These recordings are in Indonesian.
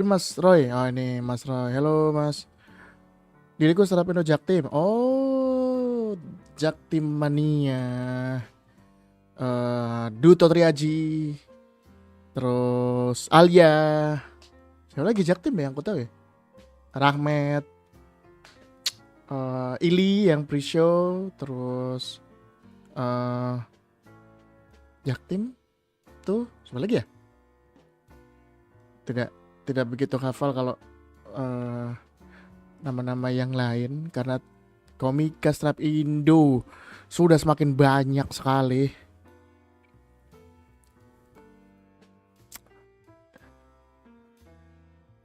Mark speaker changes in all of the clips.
Speaker 1: Mas Roy. Oh ini Mas Roy. Halo Mas. Diriku Serapindo Jaktim. Oh, Jaktim Mania. Duto Triaji. Terus Alia. Siapa lagi Jaktim ya yang aku tahu ya? Rahmat. Ili yang pre-show. Terus eh Jaktim tuh siapa lagi ya? Tidak tidak begitu hafal kalau eh, nama-nama yang lain karena Komika Strap Indo sudah semakin banyak sekali.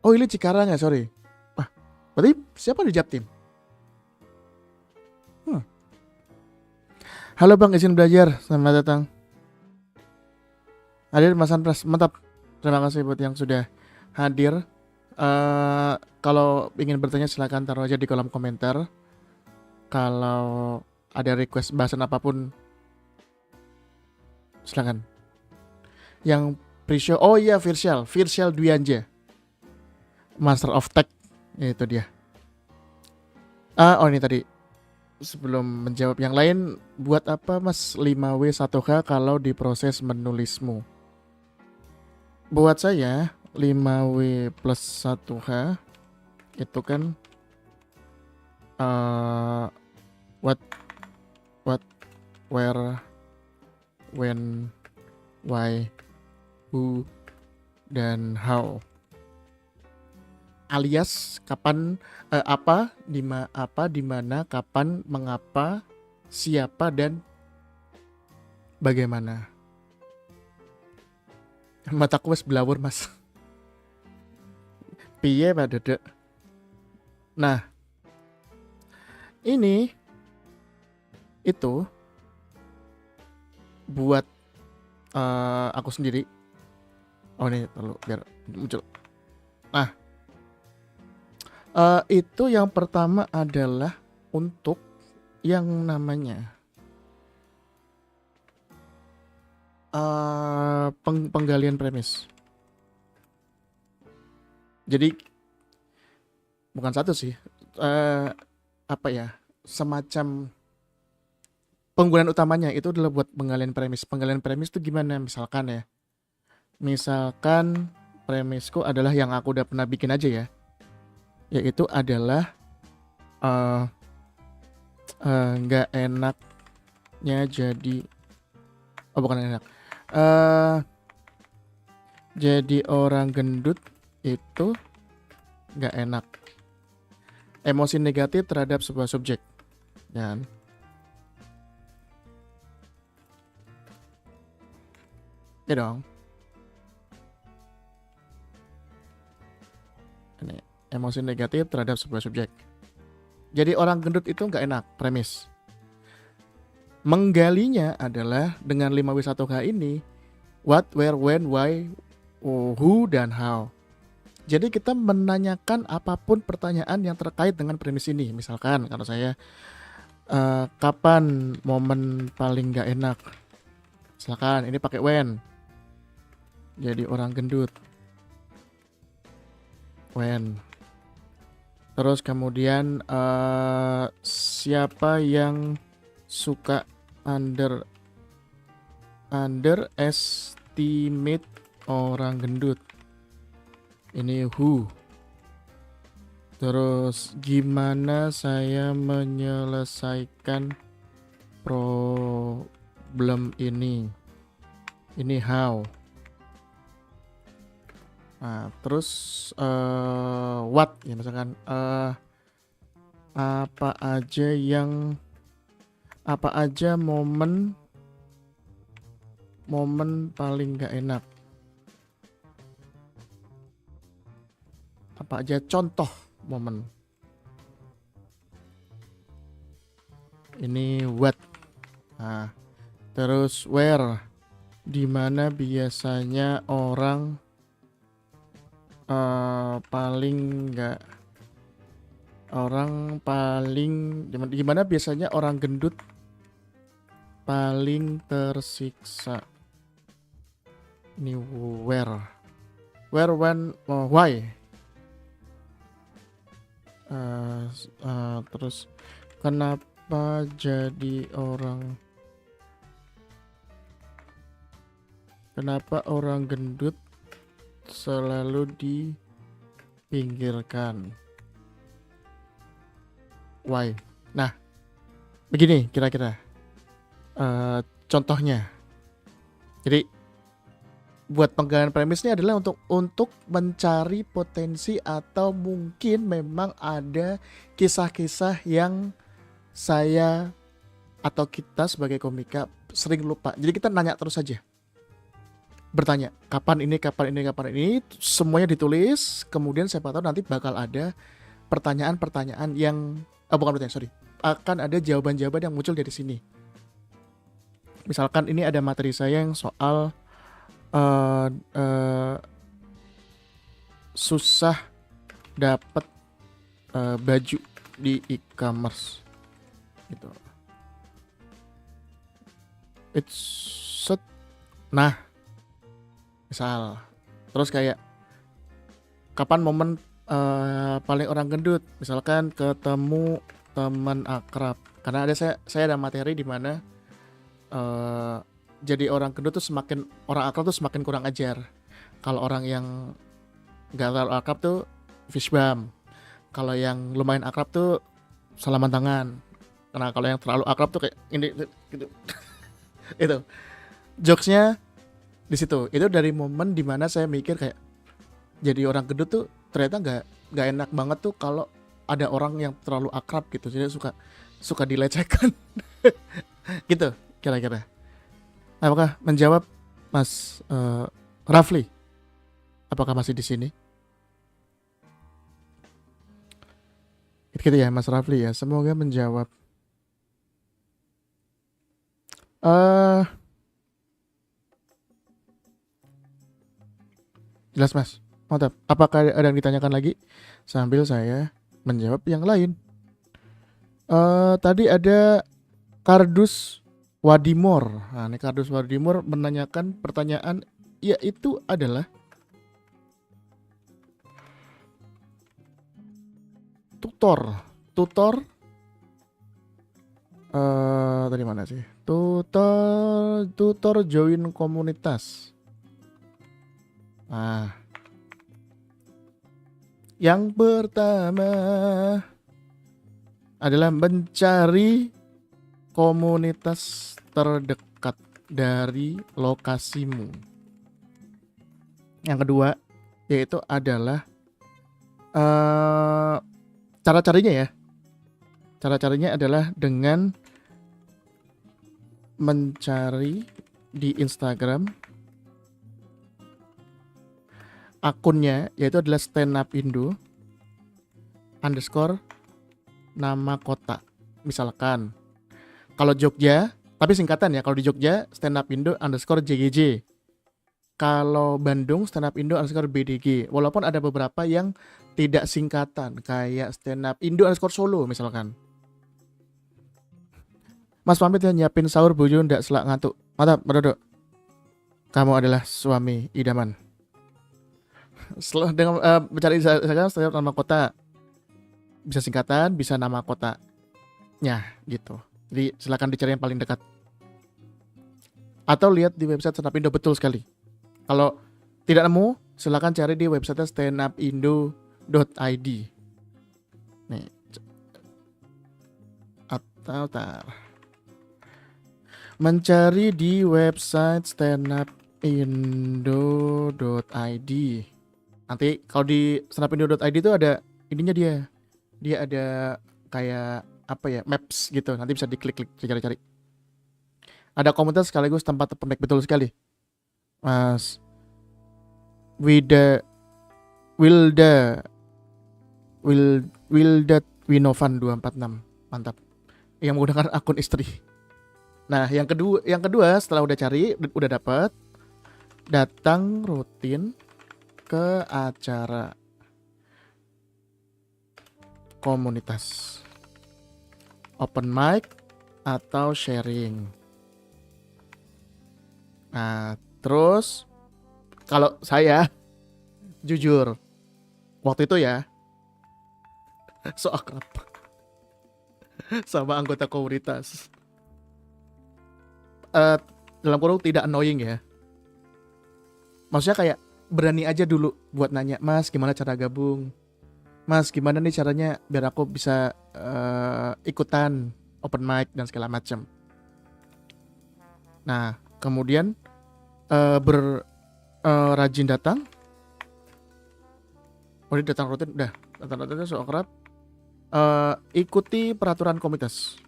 Speaker 1: Oh ini Cikarang ya, sorry. Wah, berarti siapa di Japtim? Hmm. Halo Bang, izin belajar. Selamat datang. Hadir Mas Andras, mantap. Terima kasih buat yang sudah hadir. Kalau ingin bertanya silahkan taruh aja di kolom komentar. Kalau ada request bahasan apapun silahkan. Yang pre-show, oh iya Virtual Dwianja, Master of Tech, itu dia. Oh ini tadi sebelum menjawab yang lain, buat apa Mas 5W1H kalau diproses menulismu? Buat saya 5W plus 1H itu kan what, where, when, why, who, dan how. Alias kapan, apa, di mana, kapan, mengapa, siapa, dan bagaimana. Mataku wes belawur Mas. Piye Pak Dedek. Nah, ini itu buat aku sendiri. Oh ini perlu biar muncul. Nah, itu yang pertama adalah untuk yang namanya penggalian premis. Jadi bukan satu sih, apa ya, semacam penggunaan utamanya itu adalah buat penggalian premis. Penggalian premis itu gimana? Misalkan premisku adalah yang aku udah pernah bikin aja ya, yaitu adalah nggak enaknya jadi, oh bukan enak, jadi orang gendut itu nggak enak. Emosi negatif terhadap sebuah subjek, kan? Ya dong. Ini emosi negatif terhadap sebuah subjek. Jadi orang gendut itu nggak enak, premis. Menggalinya adalah dengan 5W1H ini, what, where, when, why, who, dan how. Jadi kita menanyakan apapun pertanyaan yang terkait dengan premis ini. Misalkan kalau saya, kapan momen paling nggak enak? Silakan, ini pakai when. Jadi orang gendut. When. Terus kemudian siapa yang suka underestimate orang gendut? Ini who. Terus gimana saya menyelesaikan problem ini? Ini how. Nah, terus what ya, misalkan apa aja momen paling gak enak, apa aja contoh momen. Ini what. Nah, terus where, dimana biasanya orang gimana biasanya orang gendut paling tersiksa. Ini where, when, why. Terus kenapa jadi orang kenapa orang gendut selalu dipinggirkan? Why? Nah, begini kira-kira contohnya. Jadi buat penggalan premisnya adalah untuk mencari potensi atau mungkin memang ada kisah-kisah yang saya atau kita sebagai komika sering lupa. Jadi kita nanya terus saja. Bertanya, kapan ini, semuanya ditulis, kemudian siapa tahu nanti bakal ada pertanyaan-pertanyaan yang bukan pertanyaan, sorry. Akan ada jawaban-jawaban yang muncul dari sini. Misalkan ini ada materi saya yang soal susah dapat baju di e-commerce gitu. Nah, misal terus kayak kapan momen paling orang gendut, misalkan ketemu teman akrab. Karena saya ada materi di mana jadi orang gendut tuh semakin orang akrab tuh semakin kurang ajar. Kalau orang yang nggak terlalu akrab tuh fist bump. Kalau yang lumayan akrab tuh salaman tangan. Karena kalau yang terlalu akrab tuh kayak ini gitu. Itu jokesnya di situ. Itu dari momen dimana saya mikir kayak jadi orang gendut tuh ternyata nggak enak banget tuh kalau ada orang yang terlalu akrab gitu. Jadi suka dilecehkan. Gitu kira-kira. Apakah menjawab Mas Rafli? Apakah masih di sini? Gitu ya Mas Rafli ya. Semoga menjawab. Jelas Mas. Mantap. Apakah ada yang ditanyakan lagi? Sambil saya menjawab yang lain. Tadi ada Kardus Wadimor. Nah, ini Kardus Wadimor menanyakan pertanyaan, yaitu adalah tutor tadi mana sih? Tutor join komunitas. Nah, yang pertama adalah mencari komunitas terdekat dari lokasimu. Yang kedua yaitu adalah cara carinya adalah dengan mencari di Instagram akunnya, yaitu adalah @standupindo_ nama kota. Misalkan kalau Jogja, tapi singkatan ya, kalau di Jogja @standupindo_ JGJ. Kalau Bandung @standupindo_ BDG. Walaupun ada beberapa yang tidak singkatan, kayak @standupindo_ Solo misalkan. Mas pamit ya, nyiapin sahur, bojo ndak selak ngantuk. Mantap, Brodok. Kamu adalah suami idaman. Setelah dengan mencari setiap nama kota, bisa singkatan, bisa nama kotanya gitu. Jadi silakan dicari yang paling dekat. Atau lihat di website Standupindo, betul sekali. Kalau tidak nemu, silakan cari di website standupindo.id. Nih. Atau mencari di website standupindo.id. Nanti kalau di standupindo.id itu ada ininya dia ada kayak apa ya, maps gitu. Nanti bisa diklik-klik, cari-cari. Ada komunitas sekaligus tempat pembaik, betul sekali. Mas Wilda Winovan 246. Mantap. Yang menggunakan akun istri. Nah, yang kedua setelah udah cari, udah dapat, datang rutin ke acara komunitas, open mic atau sharing. Nah, terus kalau saya jujur waktu itu ya, So akrab sama anggota komunitas. Eh, dalam kurung tidak annoying ya. Maksudnya kayak berani aja dulu buat nanya, Mas gimana cara gabung? Mas gimana nih caranya biar aku bisa ikutan open mic dan segala macam. Nah kemudian rajin datang. Oh dia datang rutin, udah datang rutin so akrab. Ikuti peraturan komunitas.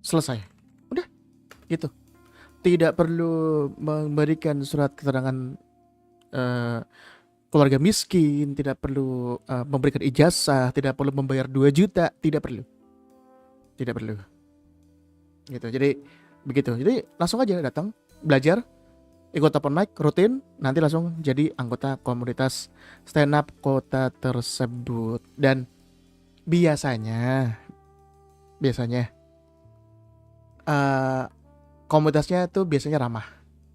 Speaker 1: Selesai. Udah gitu. Tidak perlu memberikan surat keterangan keluarga miskin, tidak perlu memberikan ijazah, tidak perlu membayar 2 juta, tidak perlu. Tidak perlu. Gitu. Jadi begitu. Jadi langsung aja datang, belajar, ikut open mic rutin, nanti langsung jadi anggota komunitas stand up kota tersebut. Dan biasanya komunitasnya itu biasanya ramah.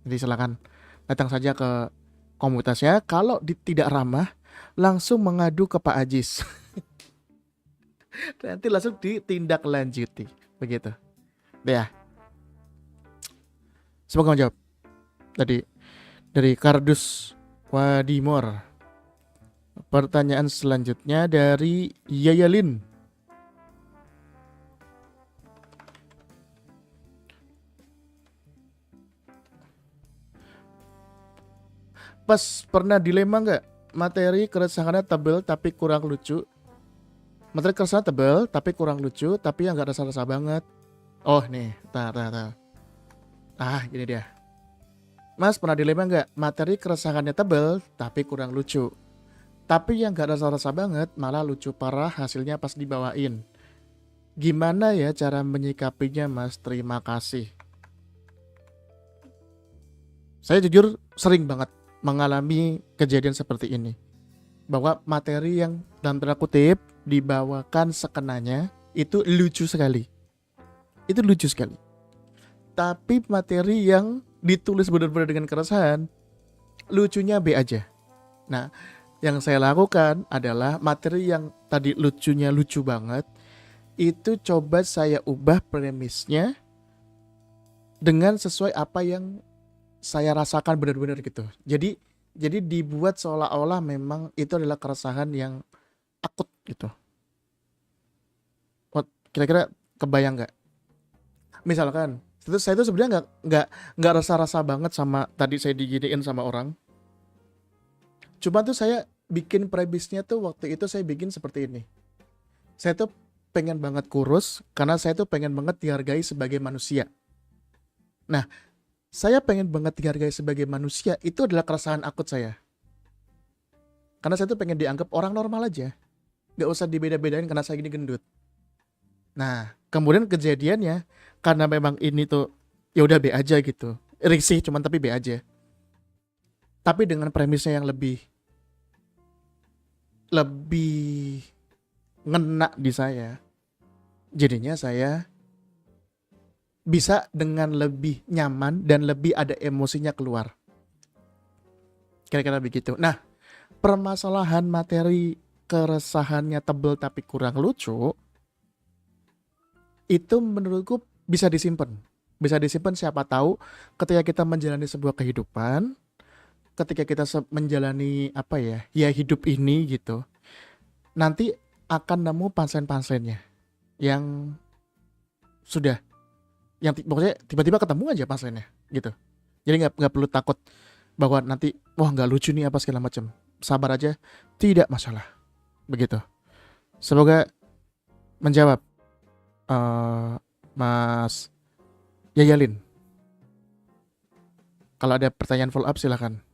Speaker 1: Jadi silakan datang saja ke komunitasnya. Kalau tidak ramah, langsung mengadu ke Pak Ajis. Nanti langsung ditindaklanjuti. Begitu. Ya. Semoga menjawab. Tadi dari Kardus Wadimor. Pertanyaan selanjutnya dari Yayalin. Pas pernah dilema nggak? Materi keresahannya tebel tapi kurang lucu. Materi keresahan tebel tapi kurang lucu, tapi yang nggak rasa-rasa banget. Oh nih, tar. Gini dia. Mas pernah dilema nggak? Materi keresahannya tebel tapi kurang lucu. Tapi yang nggak rasa-rasa banget malah lucu parah hasilnya pas dibawain. Gimana ya cara menyikapinya Mas? Terima kasih. Saya jujur sering banget mengalami kejadian seperti ini. Bahwa materi yang dalam tanda kutip dibawakan sekenanya itu lucu sekali. Itu lucu sekali. Tapi materi yang ditulis benar-benar dengan keresahan, lucunya B aja. Nah, yang saya lakukan adalah materi yang tadi lucunya lucu banget, itu coba saya ubah premisnya dengan sesuai apa yang saya rasakan benar-benar gitu. Jadi dibuat seolah-olah memang itu adalah keresahan yang akut gitu. Kira-kira kebayang nggak? Misalkan saya itu sebenarnya nggak rasa-rasa banget sama tadi saya diginiin sama orang. Cuma tuh saya bikin premisnya tuh waktu itu saya bikin seperti ini. Saya tuh pengen banget kurus karena saya tuh pengen banget dihargai sebagai manusia. Nah, saya pengen banget dihargai sebagai manusia itu adalah keresahan akut saya. Karena saya tuh pengen dianggap orang normal aja. Gak usah dibeda-bedain karena saya gini gendut. Nah, kemudian kejadiannya karena memang ini tuh ya udah B aja gitu. Risih cuman tapi B aja. Tapi dengan premisnya yang lebih ngena di saya. Jadinya saya bisa dengan lebih nyaman dan lebih ada emosinya keluar. Kira-kira begitu. Nah, permasalahan materi keresahannya tebel tapi kurang lucu itu menurutku bisa disimpan. Bisa disimpan siapa tahu ketika kita menjalani sebuah kehidupan, ketika kita menjalani ya hidup ini gitu. Nanti akan nemu pansen-pansennya yang sudah yang pokoknya tiba-tiba ketemu aja pansennya gitu. Jadi nggak perlu takut bahwa nanti wah nggak lucu nih apa segala macam. Sabar aja, tidak masalah. Begitu. Semoga menjawab Mas Yayalin. Kalau ada pertanyaan follow up silakan.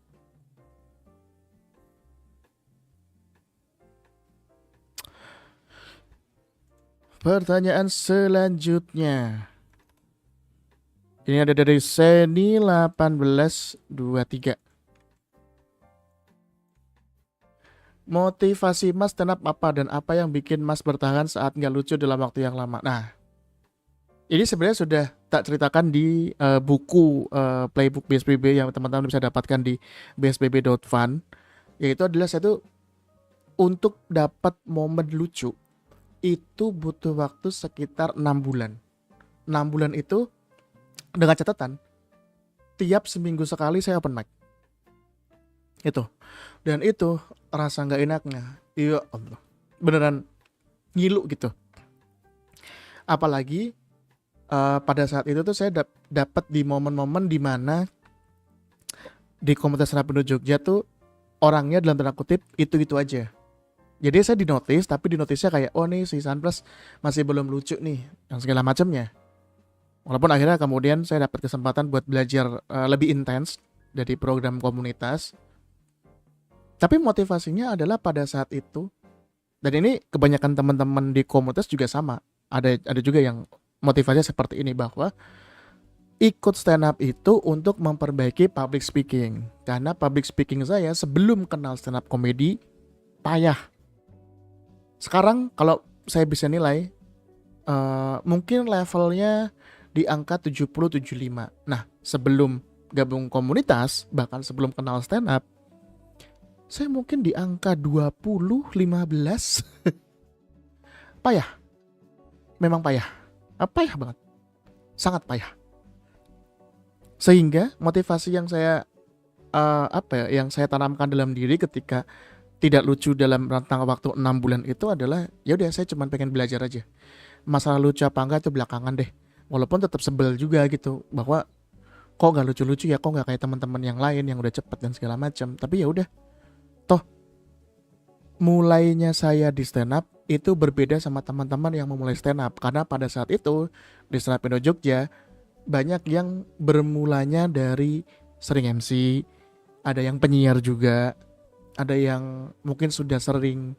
Speaker 1: Pertanyaan selanjutnya. Ini ada dari Seni 1823. Motivasi Mas stand up apa dan apa yang bikin Mas bertahan saat nggak lucu dalam waktu yang lama? Nah, ini sebenarnya sudah tak ceritakan di buku Playbook BSBB yang teman-teman bisa dapatkan di bsbb.fun. Yaitu adalah saya tuh untuk dapat momen lucu itu butuh waktu sekitar 6 bulan. 6 bulan itu dengan catatan tiap seminggu sekali saya open mic. Itu. Dan itu rasa nggak enaknya. Iya Allah. Beneran ngilu gitu. Apalagi pada saat itu tuh saya dapat di momen-momen di mana di komunitas stand up Indo Jogja tuh orangnya dalam tanda kutip itu-itu aja. Jadi saya dinotis, tapi dinotisnya kayak oh nih si Sunplus masih belum lucu nih, yang segala macamnya. Walaupun akhirnya kemudian saya dapat kesempatan buat belajar lebih intens dari program komunitas. Tapi motivasinya adalah pada saat itu, dan ini kebanyakan teman-teman di komunitas juga sama. Ada juga yang motivasinya seperti ini, bahwa ikut stand up itu untuk memperbaiki public speaking. Karena public speaking saya sebelum kenal stand up comedy payah. Sekarang kalau saya bisa nilai mungkin levelnya di angka 70-75. Nah, sebelum gabung komunitas, bahkan sebelum kenal stand up, saya mungkin di angka 20-15. Payah. Memang payah. Payah banget. Sangat payah. Sehingga motivasi yang saya yang saya tanamkan dalam diri ketika tidak lucu dalam rentang waktu 6 bulan itu adalah ya udah saya cuma pengen belajar aja. Masalah lucu apa enggak itu belakangan deh. Walaupun tetap sebel juga gitu bahwa kok nggak lucu-lucu ya, kok nggak kayak teman-teman yang lain yang udah cepet dan segala macam. Tapi ya udah, toh mulainya saya di stand up itu berbeda sama teman-teman yang memulai stand up, karena pada saat itu di stand up Indo Jogja banyak yang bermulanya dari sering MC, ada yang penyiar juga, ada yang mungkin sudah sering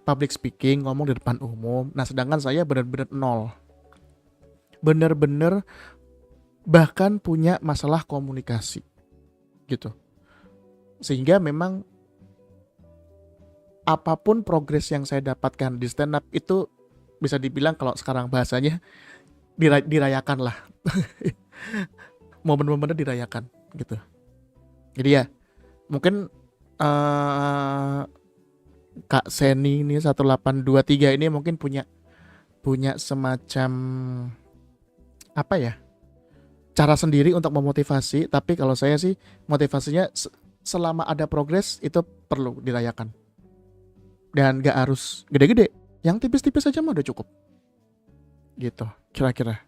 Speaker 1: public speaking, ngomong di depan umum. Nah, sedangkan saya benar-benar nol. Benar-benar bahkan punya masalah komunikasi gitu. Sehingga memang apapun progres yang saya dapatkan di stand up itu bisa dibilang kalau sekarang bahasanya dirayakan lah. Momen-momennya dirayakan gitu. Jadi ya mungkin Kak Seni ini 1823 ini mungkin punya semacam apa ya, cara sendiri untuk memotivasi. Tapi kalau saya sih motivasinya selama ada progres itu perlu dirayakan. Dan gak harus gede-gede, yang tipis-tipis aja mah udah cukup. Gitu, kira-kira.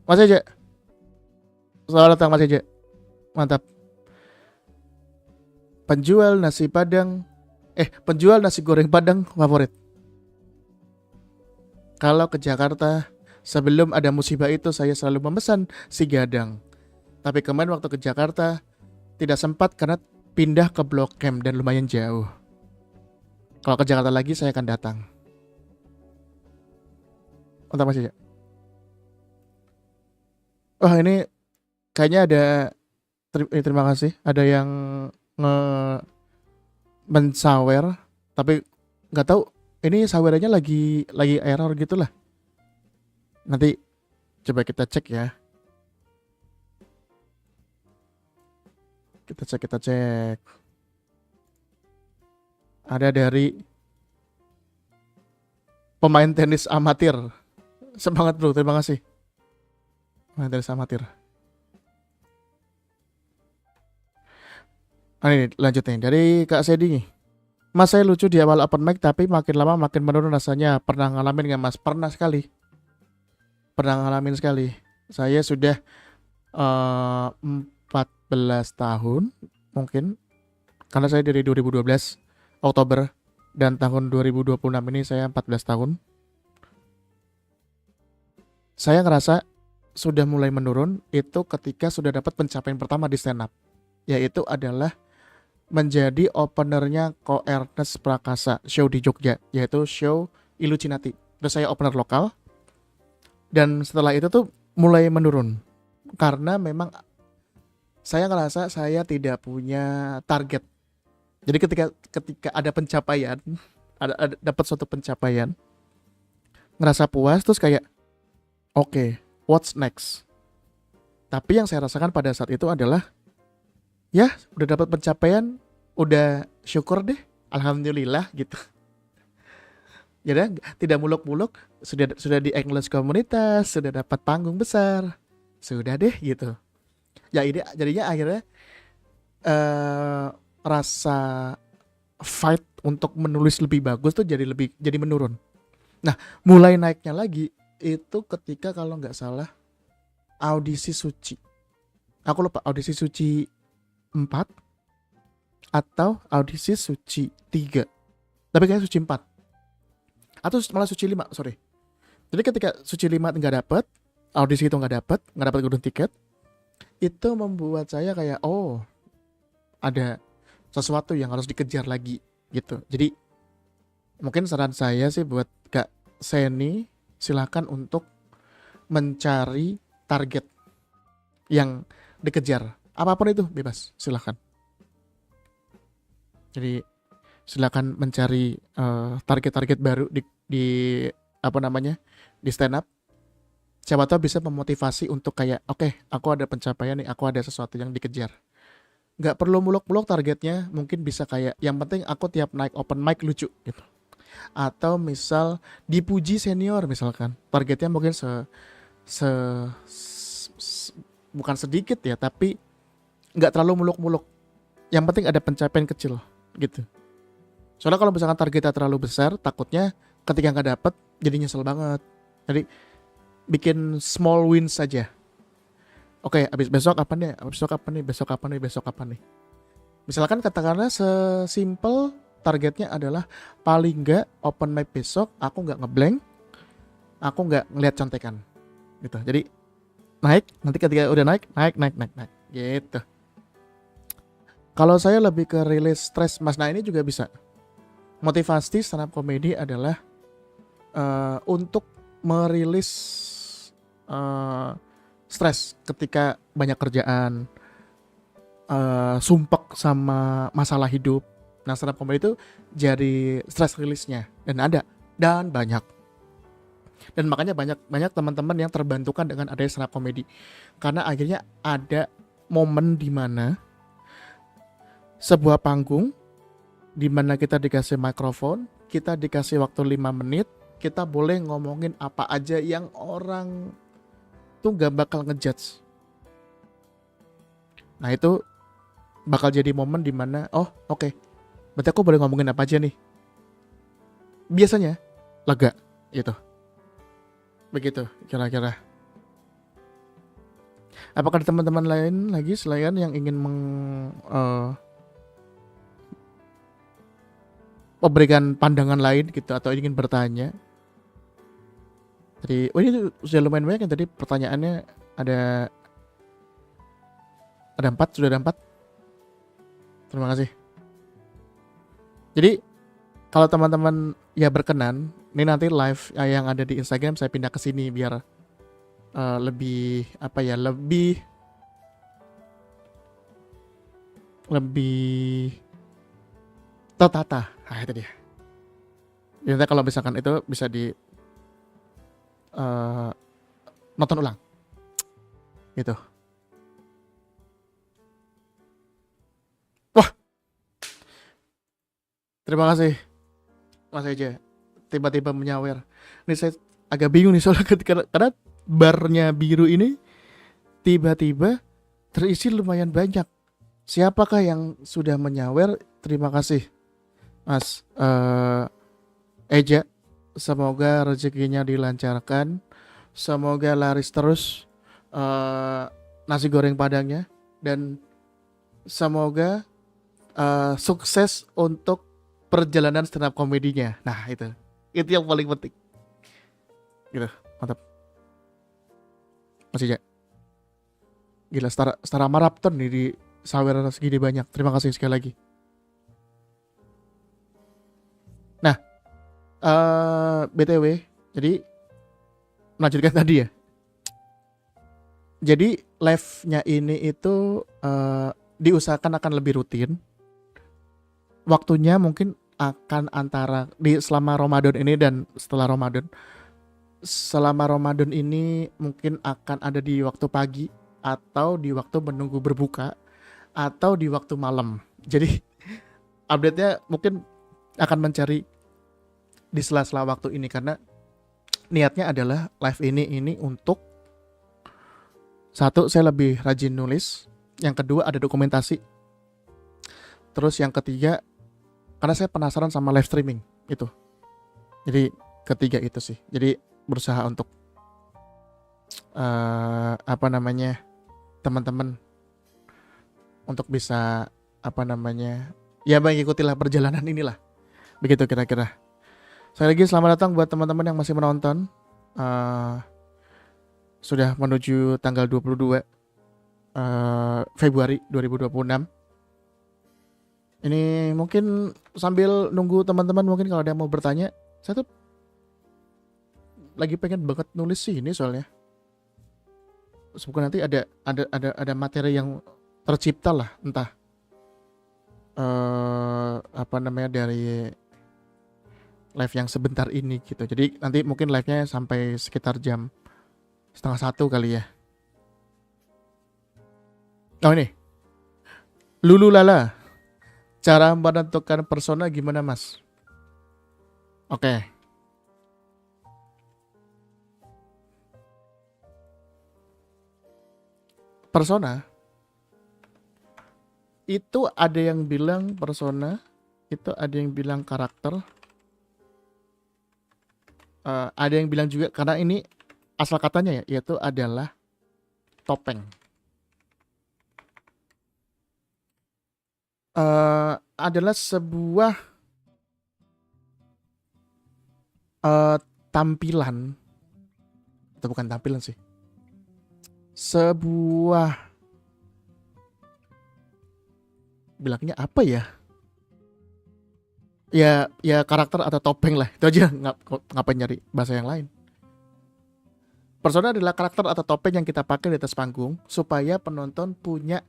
Speaker 1: Mas Eja, selamat datang Mas Eja. Mantap. Penjual nasi goreng Padang favorit. Kalau ke Jakarta, sebelum ada musibah itu saya selalu memesan si Gadang. Tapi kemarin waktu ke Jakarta tidak sempat karena pindah ke Blok M dan lumayan jauh. Kalau ke Jakarta lagi saya akan datang. Mantap Mas Eja. Wah, ini kayaknya ada terima kasih, ada yang mensawer, tapi nggak tahu ini sawerannya lagi error gitulah. Nanti coba kita cek ya. Kita cek. Ada dari pemain tenis amatir. Semangat bro, terima kasih. Pemain tenis amatir. Ini lanjut nih dari Kak Sedi nih. Mas, saya lucu di awal open mic tapi makin lama makin menurun rasanya. Pernah ngalamin gak Mas? Pernah sekali. Saya sudah 14 tahun mungkin. Karena saya dari 2012 Oktober, dan tahun 2026 ini saya 14 tahun. Saya ngerasa sudah mulai menurun itu ketika sudah dapat pencapaian pertama di stand up, yaitu adalah menjadi openernya Ko Ernest Prakasa show di Jogja, yaitu show Illuminati. Terus saya opener lokal, dan setelah itu tuh mulai menurun karena memang saya ngerasa saya tidak punya target. Jadi ketika ada pencapaian, ada dapat suatu pencapaian, ngerasa puas, terus kayak oke, what's next? Tapi yang saya rasakan pada saat itu adalah ya udah dapat pencapaian, udah syukur deh, alhamdulillah gitu. Jadi tidak muluk-muluk, sudah di English komunitas, sudah dapat panggung besar, sudah deh gitu. Ya ini jadinya akhirnya eh rasa fight untuk menulis lebih bagus tuh jadi menurun. Nah, mulai naiknya lagi itu ketika kalau nggak salah audisi Suci. Aku lupa audisi Suci 4 atau audisi Suci 3. Tapi kayaknya Suci 4. Atau malah Suci 5, sorry. Jadi ketika Suci 5 nggak dapet, audisi itu nggak dapet golden ticket, itu membuat saya kayak oh ada sesuatu yang harus dikejar lagi gitu. Jadi mungkin saran saya sih buat Kak Seni, silakan untuk mencari target yang dikejar. Apapun itu bebas, silakan. Jadi silakan mencari target-target baru di apa namanya di stand up. Siapa tahu bisa memotivasi untuk kayak oke, aku ada pencapaian nih, aku ada sesuatu yang dikejar. Nggak perlu muluk-muluk targetnya, mungkin bisa kayak yang penting aku tiap naik open mic lucu gitu. Atau misal dipuji senior misalkan, targetnya mungkin bukan sedikit ya, tapi nggak terlalu muluk-muluk. Yang penting ada pencapaian kecil gitu. Soalnya kalau misalkan targetnya terlalu besar, takutnya ketika nggak dapet jadi nyesel banget. Jadi bikin small wins saja. Oke, abis besok apa nih? Besok apa nih? Misalkan katakanlah sesimpel targetnya adalah paling nggak open mic besok aku nggak ngeblank, aku nggak ngeliat contekan, gitu. Jadi naik, nanti ketika udah naik gitu. Kalau saya lebih ke rilis stres, Mas. Nah ini juga bisa. Motivasi stand up comedy adalah untuk merilis stres ketika banyak kerjaan, sumpek sama masalah hidup. Nah, stand up comedy itu jadi stress release-nya dan banyak. Dan makanya banyak teman-teman yang terbantukan dengan adanya stand up comedy. Karena akhirnya ada momen di mana sebuah panggung di mana kita dikasih mikrofon, kita dikasih waktu 5 menit, kita boleh ngomongin apa aja yang orang tuh gak bakal ngejudge. Nah itu bakal jadi momen dimana oke, berarti aku boleh ngomongin apa aja nih. Biasanya lega gitu. Begitu kira-kira. Apakah ada teman-teman lain lagi selain yang ingin memberikan pandangan lain gitu atau ingin bertanya? Tadi, ini sudah lumayan banyak yang tadi pertanyaannya ada 4, sudah ada 4. Terima kasih. Jadi kalau teman-teman ya berkenan, ini nanti live yang ada di Instagram saya pindah ke sini biar lebih tertata. Nah itu dia. Jadi kalau misalkan itu bisa di nonton ulang gitu. Wah, terima kasih Mas Eja, tiba-tiba menyawer. Ini saya agak bingung nih soalnya karena barnya biru ini tiba-tiba terisi lumayan banyak. Siapakah yang sudah menyawer? Terima kasih Mas Eja. Semoga rezekinya dilancarkan, semoga laris terus nasi goreng padangnya, dan semoga sukses untuk perjalanan stand up komedinya. Nah itu yang paling penting. Gitu, mantap. Masih aja. Gila, setara maraton nih di sawer segini banyak. Terima kasih sekali lagi. Nah, BTW, jadi melanjutkan tadi ya. Jadi live-nya ini itu diusahakan akan lebih rutin. Waktunya mungkin akan antara selama Ramadan ini dan setelah Ramadan. Selama Ramadan ini mungkin akan ada di waktu pagi atau di waktu menunggu berbuka atau di waktu malam. Jadi update-nya mungkin akan mencari di sela-sela waktu ini, karena niatnya adalah live ini untuk satu, saya lebih rajin nulis, yang kedua ada dokumentasi, terus yang ketiga karena saya penasaran sama live streaming itu. Jadi ketiga itu sih. Jadi berusaha untuk teman-teman untuk bisa ya mengikutilah perjalanan inilah. Begitu kira-kira. Sekali lagi selamat datang buat teman-teman yang masih menonton. Sudah menuju tanggal 22 Februari 2026. Ini mungkin sambil nunggu teman-teman, mungkin kalau ada yang mau bertanya, saya tuh lagi pengen banget nulis sih ini soalnya. Semoga nanti ada materi yang tercipta lah, entah dari live yang sebentar ini gitu. Jadi nanti mungkin live-nya sampai sekitar jam 12:30 kali ya. Oh ini, Lulu Lala, cara menentukan persona gimana mas? Oke. Persona itu ada yang bilang persona, itu ada yang bilang karakter, ada yang bilang juga, karena ini asal katanya ya, yaitu adalah topeng. Adalah sebuah tampilan, atau bukan tampilan sih, sebuah, bilangnya apa ya? Ya karakter atau topeng lah, itu aja. Ngapain nyari bahasa yang lain. Persona adalah karakter atau topeng yang kita pakai di atas panggung supaya penonton punya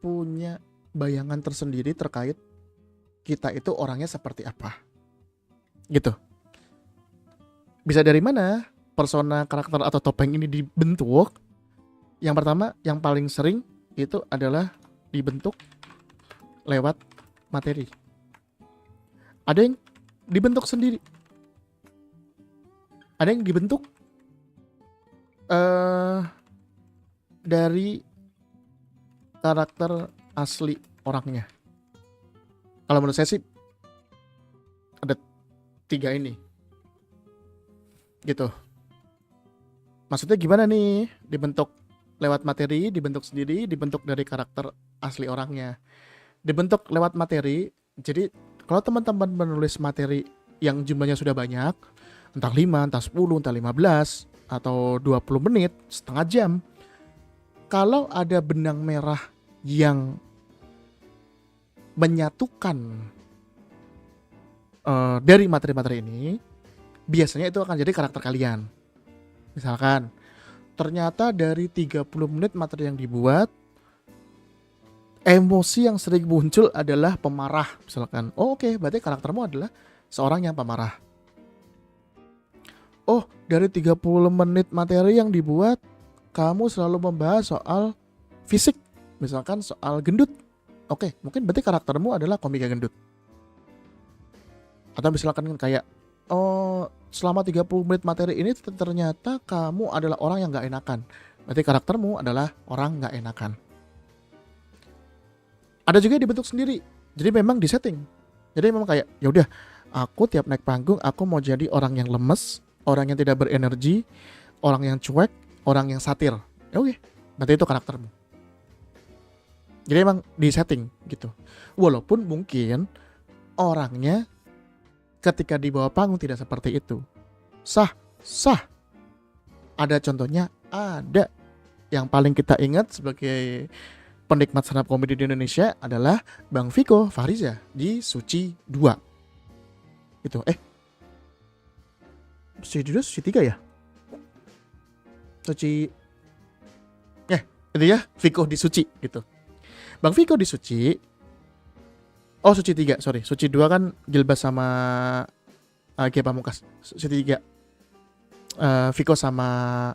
Speaker 1: punya bayangan tersendiri terkait kita itu orangnya seperti apa. Gitu. Bisa dari mana persona, karakter atau topeng ini dibentuk? Yang pertama, yang paling sering itu adalah dibentuk lewat materi. Ada yang dibentuk sendiri, ada yang dibentuk dari karakter asli orangnya. Kalau menurut saya sih ada 3 ini gitu. Maksudnya gimana nih? Dibentuk lewat materi, dibentuk sendiri, dibentuk dari karakter asli orangnya. Dibentuk lewat materi, jadi kalau teman-teman menulis materi yang jumlahnya sudah banyak, entah 5, entah 10, entah 15, atau 20 menit, setengah jam, kalau ada benang merah yang menyatukan dari materi-materi ini, biasanya itu akan jadi karakter kalian. Misalkan ternyata dari 30 menit materi yang dibuat, emosi yang sering muncul adalah pemarah. Misalkan, oke, berarti karaktermu adalah seorang yang pemarah. Oh, dari 30 menit materi yang dibuat, kamu selalu membahas soal fisik, misalkan soal gendut. Oke, mungkin berarti karaktermu adalah komika gendut. Atau misalkan kayak, selama 30 menit materi ini ternyata kamu adalah orang yang gak enakan. Berarti karaktermu adalah orang gak enakan. Ada juga yang dibentuk sendiri. Jadi memang disetting. Jadi memang kayak, ya udah, aku tiap naik panggung aku mau jadi orang yang lemes, orang yang tidak berenergi, orang yang cuek, orang yang satir. Ya oke, berarti itu karaktermu. Jadi emang disetting gitu. Walaupun mungkin orangnya ketika di bawah panggung tidak seperti itu. Sah. Ada contohnya, ada. Yang paling kita ingat sebagai penikmat stand up komedi di Indonesia adalah Bang Viko Fahriza di Suci 2. Itu Suci 2, Suci 3 ya? Suci itu ya, Viko di Suci gitu. Bang Viko di Suci. Oh, Suci 3, sorry. Suci 2 kan Gilbas sama Gia Pamungkas. Suci 3 Viko sama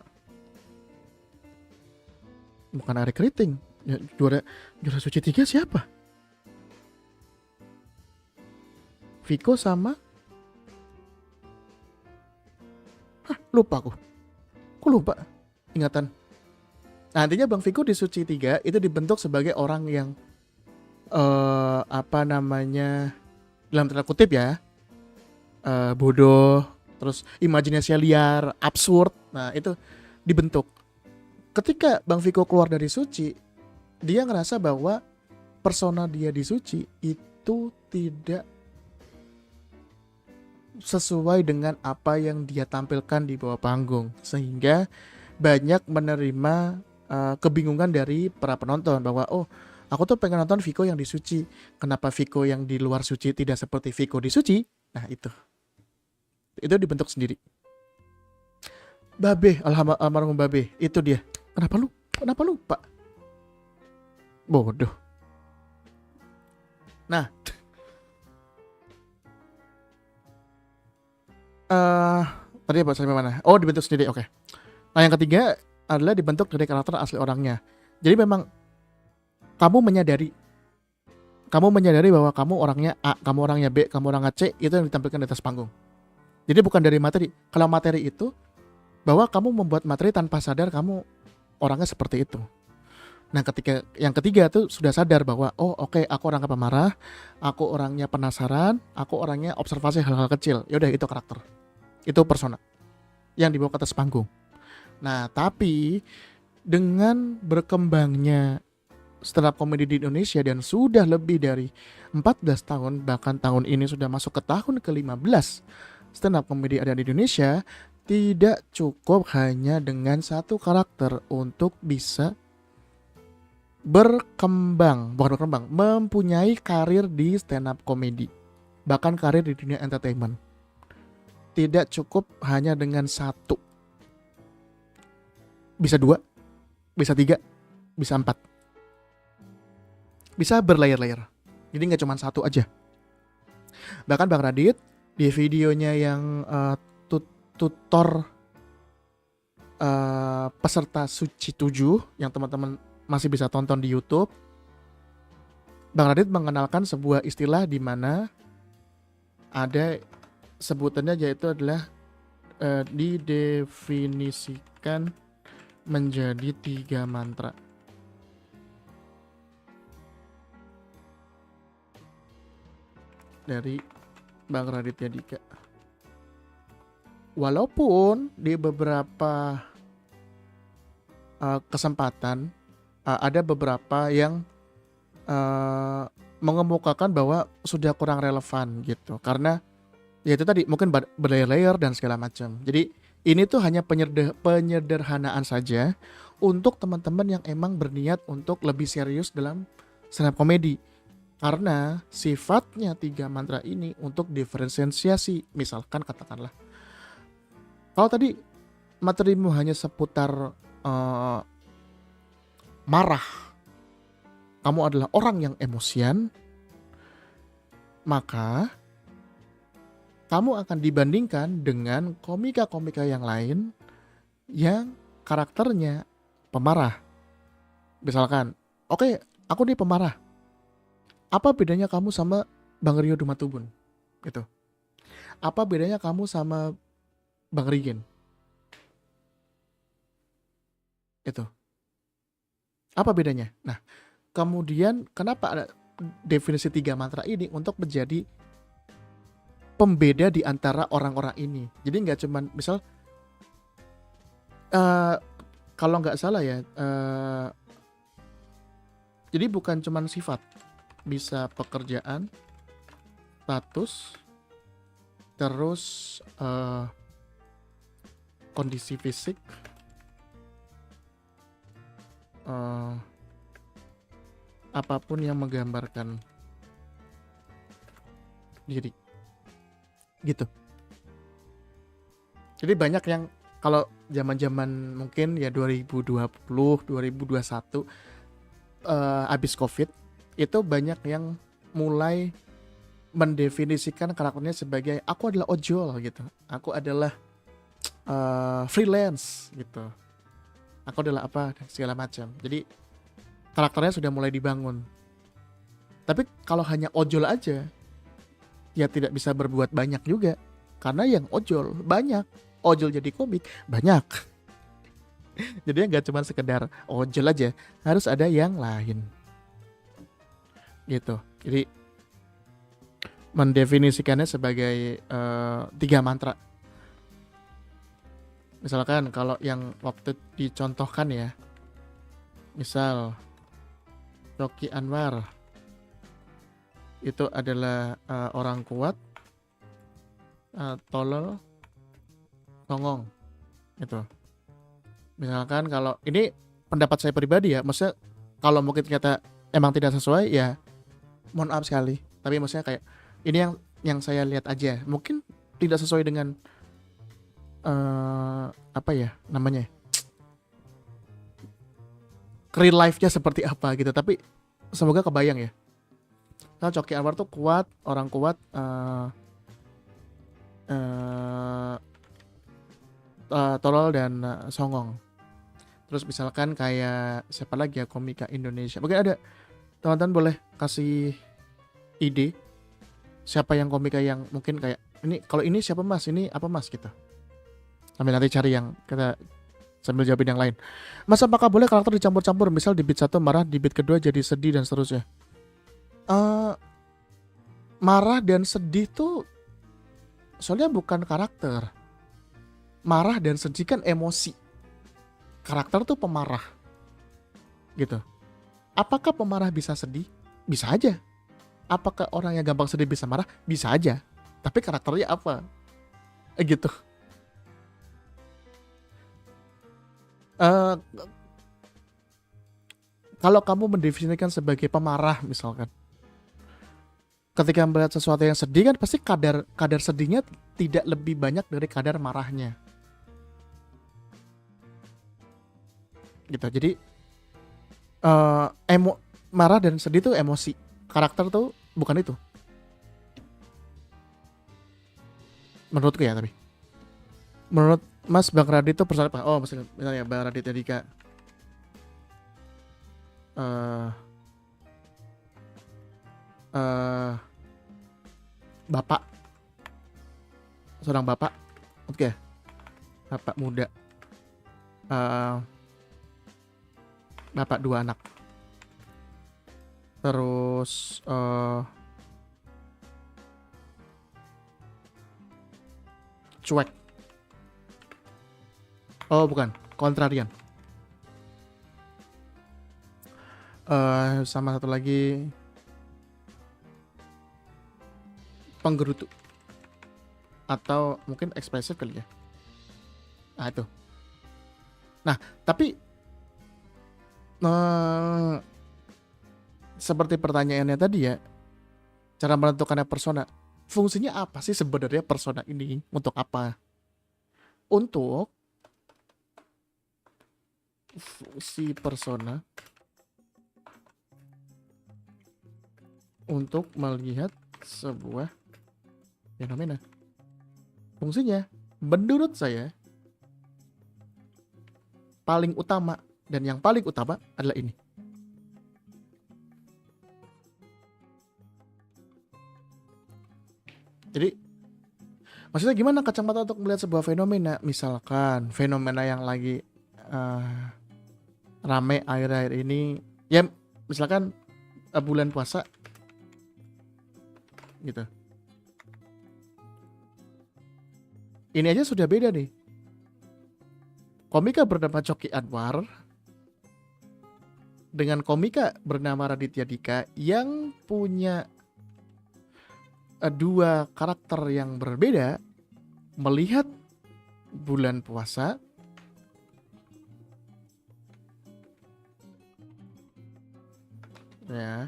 Speaker 1: bukan Ari Keriting. Ya, juara suci 3 siapa? Vico sama lupa aku. Kok lupa ingatan. Nah, nantinya Bang Vico di Suci 3 itu dibentuk sebagai orang yang apa namanya, dalam tanda kutip ya, bodoh, terus imajinasinya liar, absurd. Nah, itu dibentuk. Ketika Bang Vico keluar dari Suci, dia ngerasa bahwa persona dia di Suci itu tidak sesuai dengan apa yang dia tampilkan di bawah panggung, sehingga banyak menerima kebingungan dari para penonton bahwa oh, aku tuh pengen nonton Vico yang di Suci, kenapa Vico yang di luar Suci tidak seperti Vico di Suci. Nah, itu dibentuk sendiri. Babe, almarhum Babe, itu dia. Kenapa lupa? Bodoh. Nah, tadi apa sampai mana? Oh, dibentuk sendiri. Oke. Nah, yang ketiga adalah dibentuk dari karakter asli orangnya. Jadi memang kamu menyadari bahwa kamu orangnya A, kamu orangnya B, kamu orangnya C, itu yang ditampilkan di atas panggung. Jadi bukan dari materi. Kalau materi itu bahwa kamu membuat materi tanpa sadar kamu orangnya seperti itu. Nah, ketika yang ketiga tuh sudah sadar bahwa oh oke, aku orangnya pemarah, aku orangnya penasaran, aku orangnya observasi hal-hal kecil. Ya udah, itu karakter. Itu persona yang dibawa ke atas panggung. Nah, tapi dengan berkembangnya stand up comedy di Indonesia dan sudah lebih dari 14 tahun, bahkan tahun ini sudah masuk ke tahun ke-15 stand up comedy ada di Indonesia, tidak cukup hanya dengan satu karakter untuk bisa mempunyai karir di stand up comedy, bahkan karir di dunia entertainment. Tidak cukup hanya dengan satu, bisa dua, bisa tiga, bisa empat, bisa berlayer-layer. Jadi nggak cuma satu aja. Bahkan Bang Radit di videonya yang tutor peserta Suci 7 yang teman-teman masih bisa tonton di YouTube, Bang Radit mengenalkan sebuah istilah di mana ada sebutannya, yaitu adalah didefinisikan menjadi 3 mantra. Dari Bang Raditya Dika. Walaupun di beberapa kesempatan ada beberapa yang mengemukakan bahwa sudah kurang relevan gitu, karena ya itu tadi mungkin berlayer-layer dan segala macam. Jadi ini tuh hanya penyederhanaan saja untuk teman-teman yang emang berniat untuk lebih serius dalam stand up comedy. Karena sifatnya 3 mantra ini untuk diferensiasi. Misalkan katakanlah, kalau tadi materimu hanya seputar marah, kamu adalah orang yang emosian, maka kamu akan dibandingkan dengan komika-komika yang lain yang karakternya pemarah. Misalkan, oke, aku nih pemarah. Apa bedanya kamu sama Bang Rio Dumatubun? Gitu. Apa bedanya kamu sama Bang Rigen? Itu. Apa bedanya? Nah, kemudian kenapa ada definisi 3 mantra ini untuk menjadi pembeda di antara orang-orang ini. Jadi nggak cuman misal kalau nggak salah ya, jadi bukan cuman sifat, bisa pekerjaan, status, terus kondisi fisik, apapun yang menggambarkan diri gitu. Jadi banyak yang kalau zaman-zaman mungkin ya 2020, 2021 abis Covid, itu banyak yang mulai mendefinisikan karakternya sebagai aku adalah ojol gitu, aku adalah freelance gitu, aku adalah apa segala macam. Jadi karakternya sudah mulai dibangun. Tapi kalau hanya ojol aja, ya tidak bisa berbuat banyak juga. Karena yang ojol banyak, ojol jadi komik banyak. Jadi nggak cuma sekedar ojol aja, harus ada yang lain. Gitu. Jadi mendefinisikannya sebagai 3 mantra. Misalkan kalau yang waktu dicontohkan ya, misal Coki Anwar itu adalah orang kuat, tolol, songong, gitu. Misalkan kalau ini pendapat saya pribadi ya, maksudnya kalau mungkin kata emang tidak sesuai ya, mohon maaf sekali. Tapi maksudnya kayak ini yang saya lihat aja, mungkin tidak sesuai dengan apa ya namanya, real life-nya seperti apa gitu. Tapi semoga kebayang ya. Nah, Coki Anwar tuh kuat, orang kuat, tolol dan songong. Terus misalkan kayak siapa lagi ya komika Indonesia? Mungkin ada teman-teman boleh kasih ide siapa yang komika yang mungkin kayak ini, kalau ini siapa mas, ini apa mas gitu. Sambil nanti cari yang kita sambil jawabin yang lain. Mas, apakah boleh karakter dicampur-campur? Misal di beat 1 marah, di beat kedua jadi sedih dan seterusnya. Marah dan sedih tuh soalnya bukan karakter. Marah dan sedih kan emosi. Karakter tuh pemarah. Gitu. Apakah pemarah bisa sedih? Bisa aja. Apakah orang yang gampang sedih bisa marah? Bisa aja. Tapi karakternya apa? Gitu. Kalau kamu mendefinisikan sebagai pemarah misalkan, ketika melihat sesuatu yang sedih kan pasti kadar sedihnya tidak lebih banyak dari kadar marahnya. Gitu. Jadi marah dan sedih itu emosi. Karakter tuh bukan itu. Menurutku ya, tapi menurut Mas Bang Radit itu personal apa? Oh, misalnya Bang Radit Dika. Bapak, seorang bapak, oke, bapak muda, bapak 2 anak, terus cuek, oh bukan, kontrarian, sama satu lagi penggerutu atau mungkin ekspresif kali ya. Nah itu. Nah tapi seperti pertanyaannya tadi ya, cara menentukannya persona, fungsinya apa sih sebenarnya persona ini? Untuk apa? Untuk fungsi persona untuk melihat sebuah fenomena. Fungsinya menurut saya paling utama, dan yang paling utama adalah ini. Jadi maksudnya gimana kacamata untuk melihat sebuah fenomena? Misalkan fenomena yang lagi rame akhir-akhir ini ya, misalkan bulan puasa gitu. Ini aja sudah beda nih. Komika bernama Coki Anwar dengan komika bernama Raditya Dika yang punya 2 karakter yang berbeda melihat bulan puasa ya.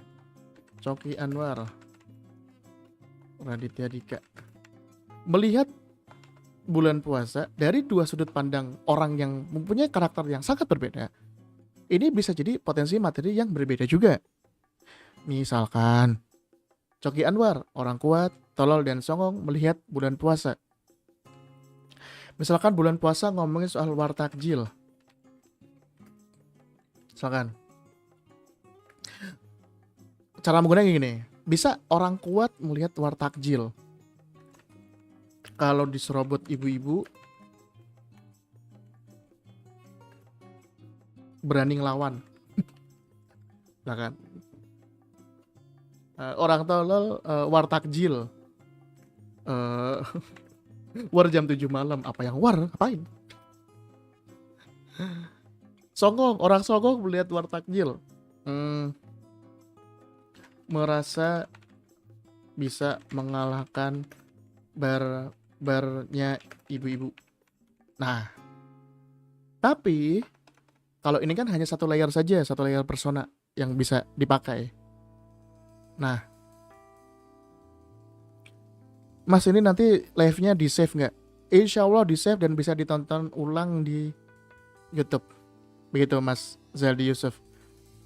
Speaker 1: Coki Anwar, Raditya Dika melihat bulan puasa dari 2 sudut pandang orang yang mempunyai karakter yang sangat berbeda. Ini bisa jadi potensi materi yang berbeda juga. Misalkan Coki Anwar, orang kuat, tolol dan songong melihat bulan puasa. Misalkan bulan puasa ngomongin soal wartakjil. Misalkan Cara menggunakannya gini, bisa orang kuat melihat war takjil. Kalau diserobot ibu-ibu berani ngelawan, nah kan? Orang tolol war takjil, eh, war jam 7 malam. Apa yang war? Ngapain? Songong, orang songong melihat war takjil, merasa bisa mengalahkan barnya ibu-ibu. Nah, tapi kalau ini kan hanya satu layer saja, satu layer persona yang bisa dipakai. Nah, Mas ini nanti live-nya di save nggak? Insya Allah di save dan bisa ditonton ulang di YouTube. Begitu Mas Zaldi Yusuf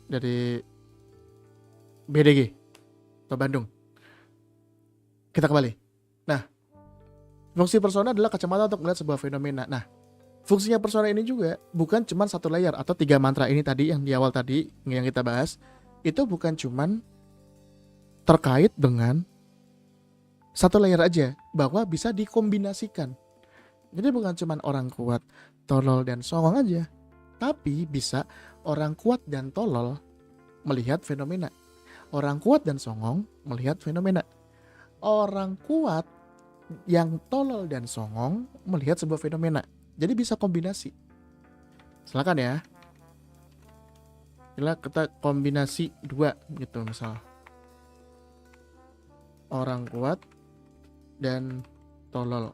Speaker 1: dari BDG atau Bandung. Kita kembali. Nah, fungsi persona adalah kacamata untuk melihat sebuah fenomena. Nah, fungsinya persona ini juga bukan cuma satu layer atau 3 mantra ini tadi yang di awal tadi yang kita bahas. Itu bukan cuman terkait dengan satu layer aja, bahwa bisa dikombinasikan. Jadi bukan cuman orang kuat, tolol dan songong aja, tapi bisa orang kuat dan tolol melihat fenomena. Orang kuat dan songong melihat fenomena. Orang kuat yang tolol dan songong melihat sebuah fenomena. Jadi bisa kombinasi. Silakan ya. Kita kombinasi 2 gitu misal. Orang kuat dan tolol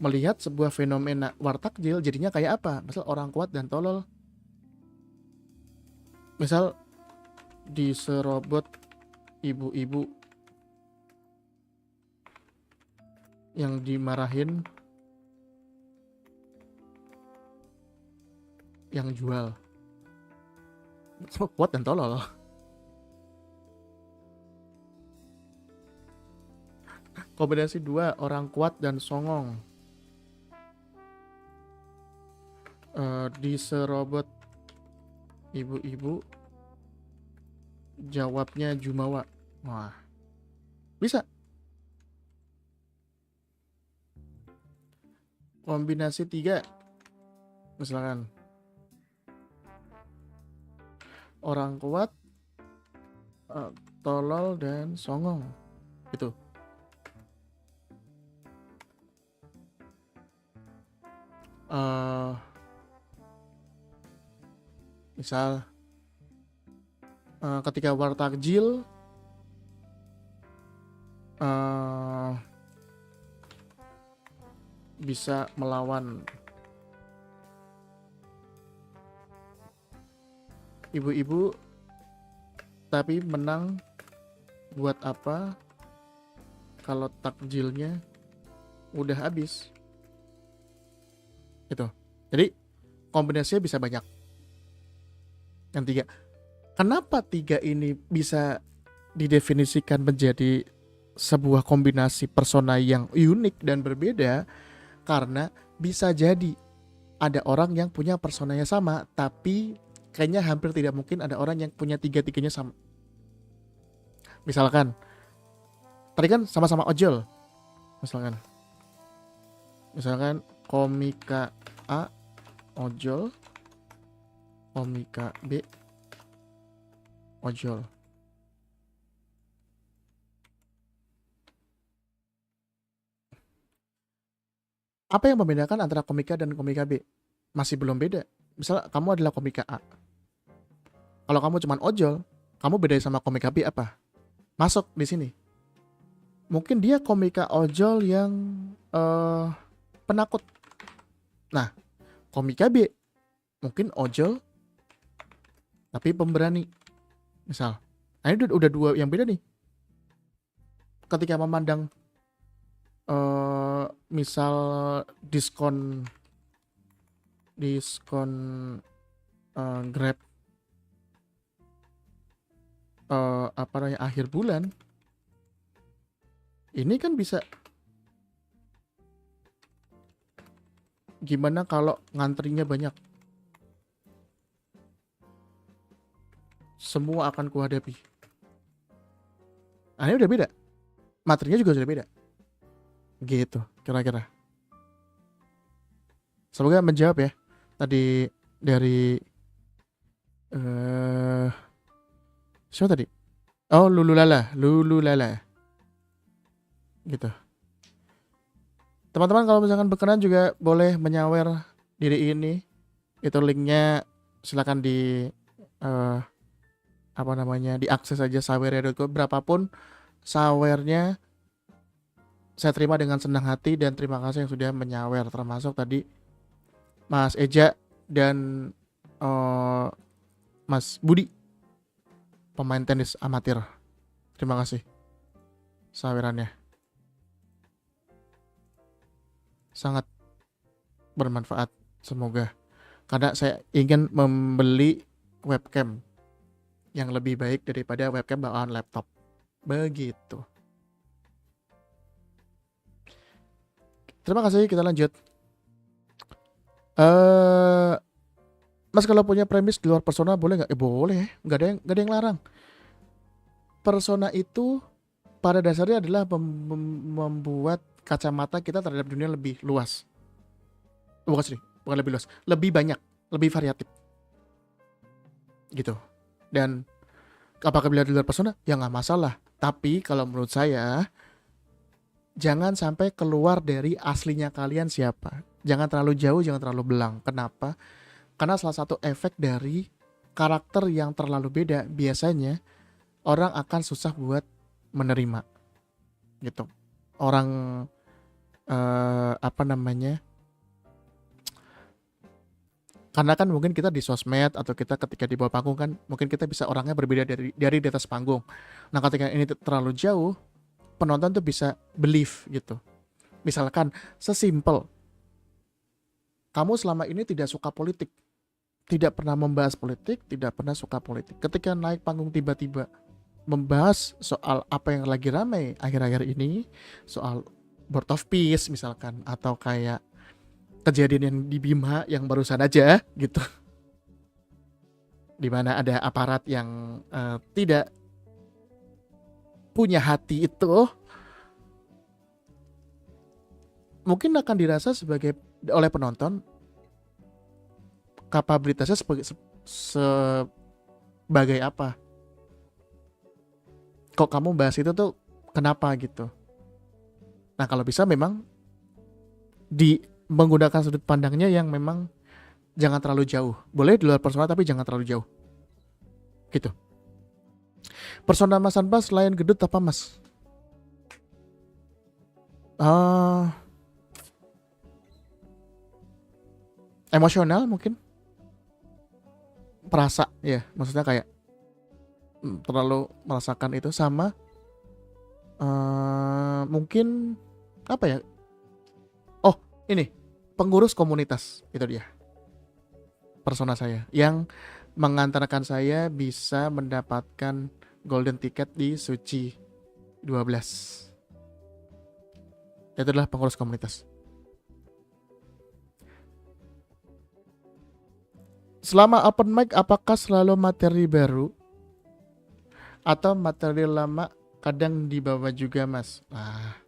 Speaker 1: melihat sebuah fenomena war takjil, jadinya kayak apa? Misal orang kuat dan tolol, misal diserobot ibu-ibu yang dimarahin yang jual. Kuat dan tolol. Kombinasi 2, orang kuat dan songong. Diserobot ibu-ibu, jawabnya jumawa. Wah, bisa. Kombinasi 3, misalkan orang kuat, tolol dan songong. Itu. Misal ketika war takjil bisa melawan ibu-ibu tapi menang buat apa kalau takjilnya udah habis. Gitu. Jadi kombinasinya bisa banyak. Yang 3, kenapa 3 ini bisa didefinisikan menjadi sebuah kombinasi persona yang unik dan berbeda? Karena bisa jadi ada orang yang punya personanya sama, tapi kayaknya hampir tidak mungkin ada orang yang punya 3-tiganya sama. Misalkan tadi kan sama-sama ojol, misalkan komika A ojol, komika B ojol. Apa yang membedakan antara komika dan komika B? Masih belum beda. Misal kamu adalah komika A. Kalau kamu cuman ojol, kamu beda sama komika B apa? Masuk di sini. Mungkin dia komika ojol yang penakut. Nah, komika B mungkin ojol tapi pemberani. Misal, nah ini udah 2 yang beda nih. Ketika memandang misal diskon Grab apa namanya akhir bulan, ini kan bisa gimana kalau ngantrinya banyak? Semua akan kuhadapi. Nah, ini udah beda. Materinya juga sudah beda. Gitu, kira-kira. Semoga menjawab ya. Tadi dari siapa tadi? Oh, Lululala, gitu. Teman-teman kalau misalkan berkenan juga boleh menyawer diri ini. Itu linknya silakan di eh, apa namanya, diakses aja saweria.co. Berapapun sawernya saya terima dengan senang hati, dan terima kasih yang sudah menyawer, termasuk tadi Mas Eja dan eh, Mas Budi, pemain tenis amatir. Terima kasih sawerannya, sangat bermanfaat semoga, karena saya ingin membeli webcam yang lebih baik daripada webcam bawaan laptop. Begitu. Terima kasih, kita lanjut. Mas kalau punya premis di luar persona boleh nggak? Boleh, nggak ada yang larang. Persona itu pada dasarnya adalah membuat kacamata kita terhadap dunia lebih luas. Bukan lebih luas, lebih banyak, lebih variatif. Gitu. Dan apakah bila di luar persona? Ya nggak masalah. Tapi kalau menurut saya, jangan sampai keluar dari aslinya kalian siapa. Jangan terlalu jauh, jangan terlalu belang. Kenapa? Karena salah satu efek dari karakter yang terlalu beda, biasanya orang akan susah buat menerima. Gitu. Orang apa namanya? Karena kan mungkin kita di sosmed atau kita ketika di bawah panggung kan mungkin kita bisa orangnya berbeda dari di atas panggung. Nah, ketika ini terlalu jauh, penonton tuh bisa believe gitu. Misalkan sesimpel kamu selama ini tidak suka politik, tidak pernah membahas politik, tidak pernah suka politik. Ketika naik panggung tiba-tiba membahas soal apa yang lagi ramai akhir-akhir ini, soal Board of Peace misalkan, atau kayak kejadian yang di Bima yang barusan aja gitu, dimana ada aparat yang tidak punya hati itu, mungkin akan dirasa oleh penonton kapabilitasnya sebagai apa, kok kamu bahas itu tuh kenapa gitu. Nah, kalau bisa memang menggunakan sudut pandangnya yang memang jangan terlalu jauh. Boleh di luar persona tapi jangan terlalu jauh. Gitu. Persona Mas Anpa selain gedut apa Mas? Emosional mungkin. Perasa ya, maksudnya kayak terlalu merasakan itu, sama mungkin apa ya? Oh, ini pengurus komunitas, itu dia persona saya yang mengantarkan saya bisa mendapatkan golden ticket di Suci 12. Itu adalah pengurus komunitas. Selama open mic apakah selalu materi baru atau materi lama kadang dibawa juga Mas? Nah,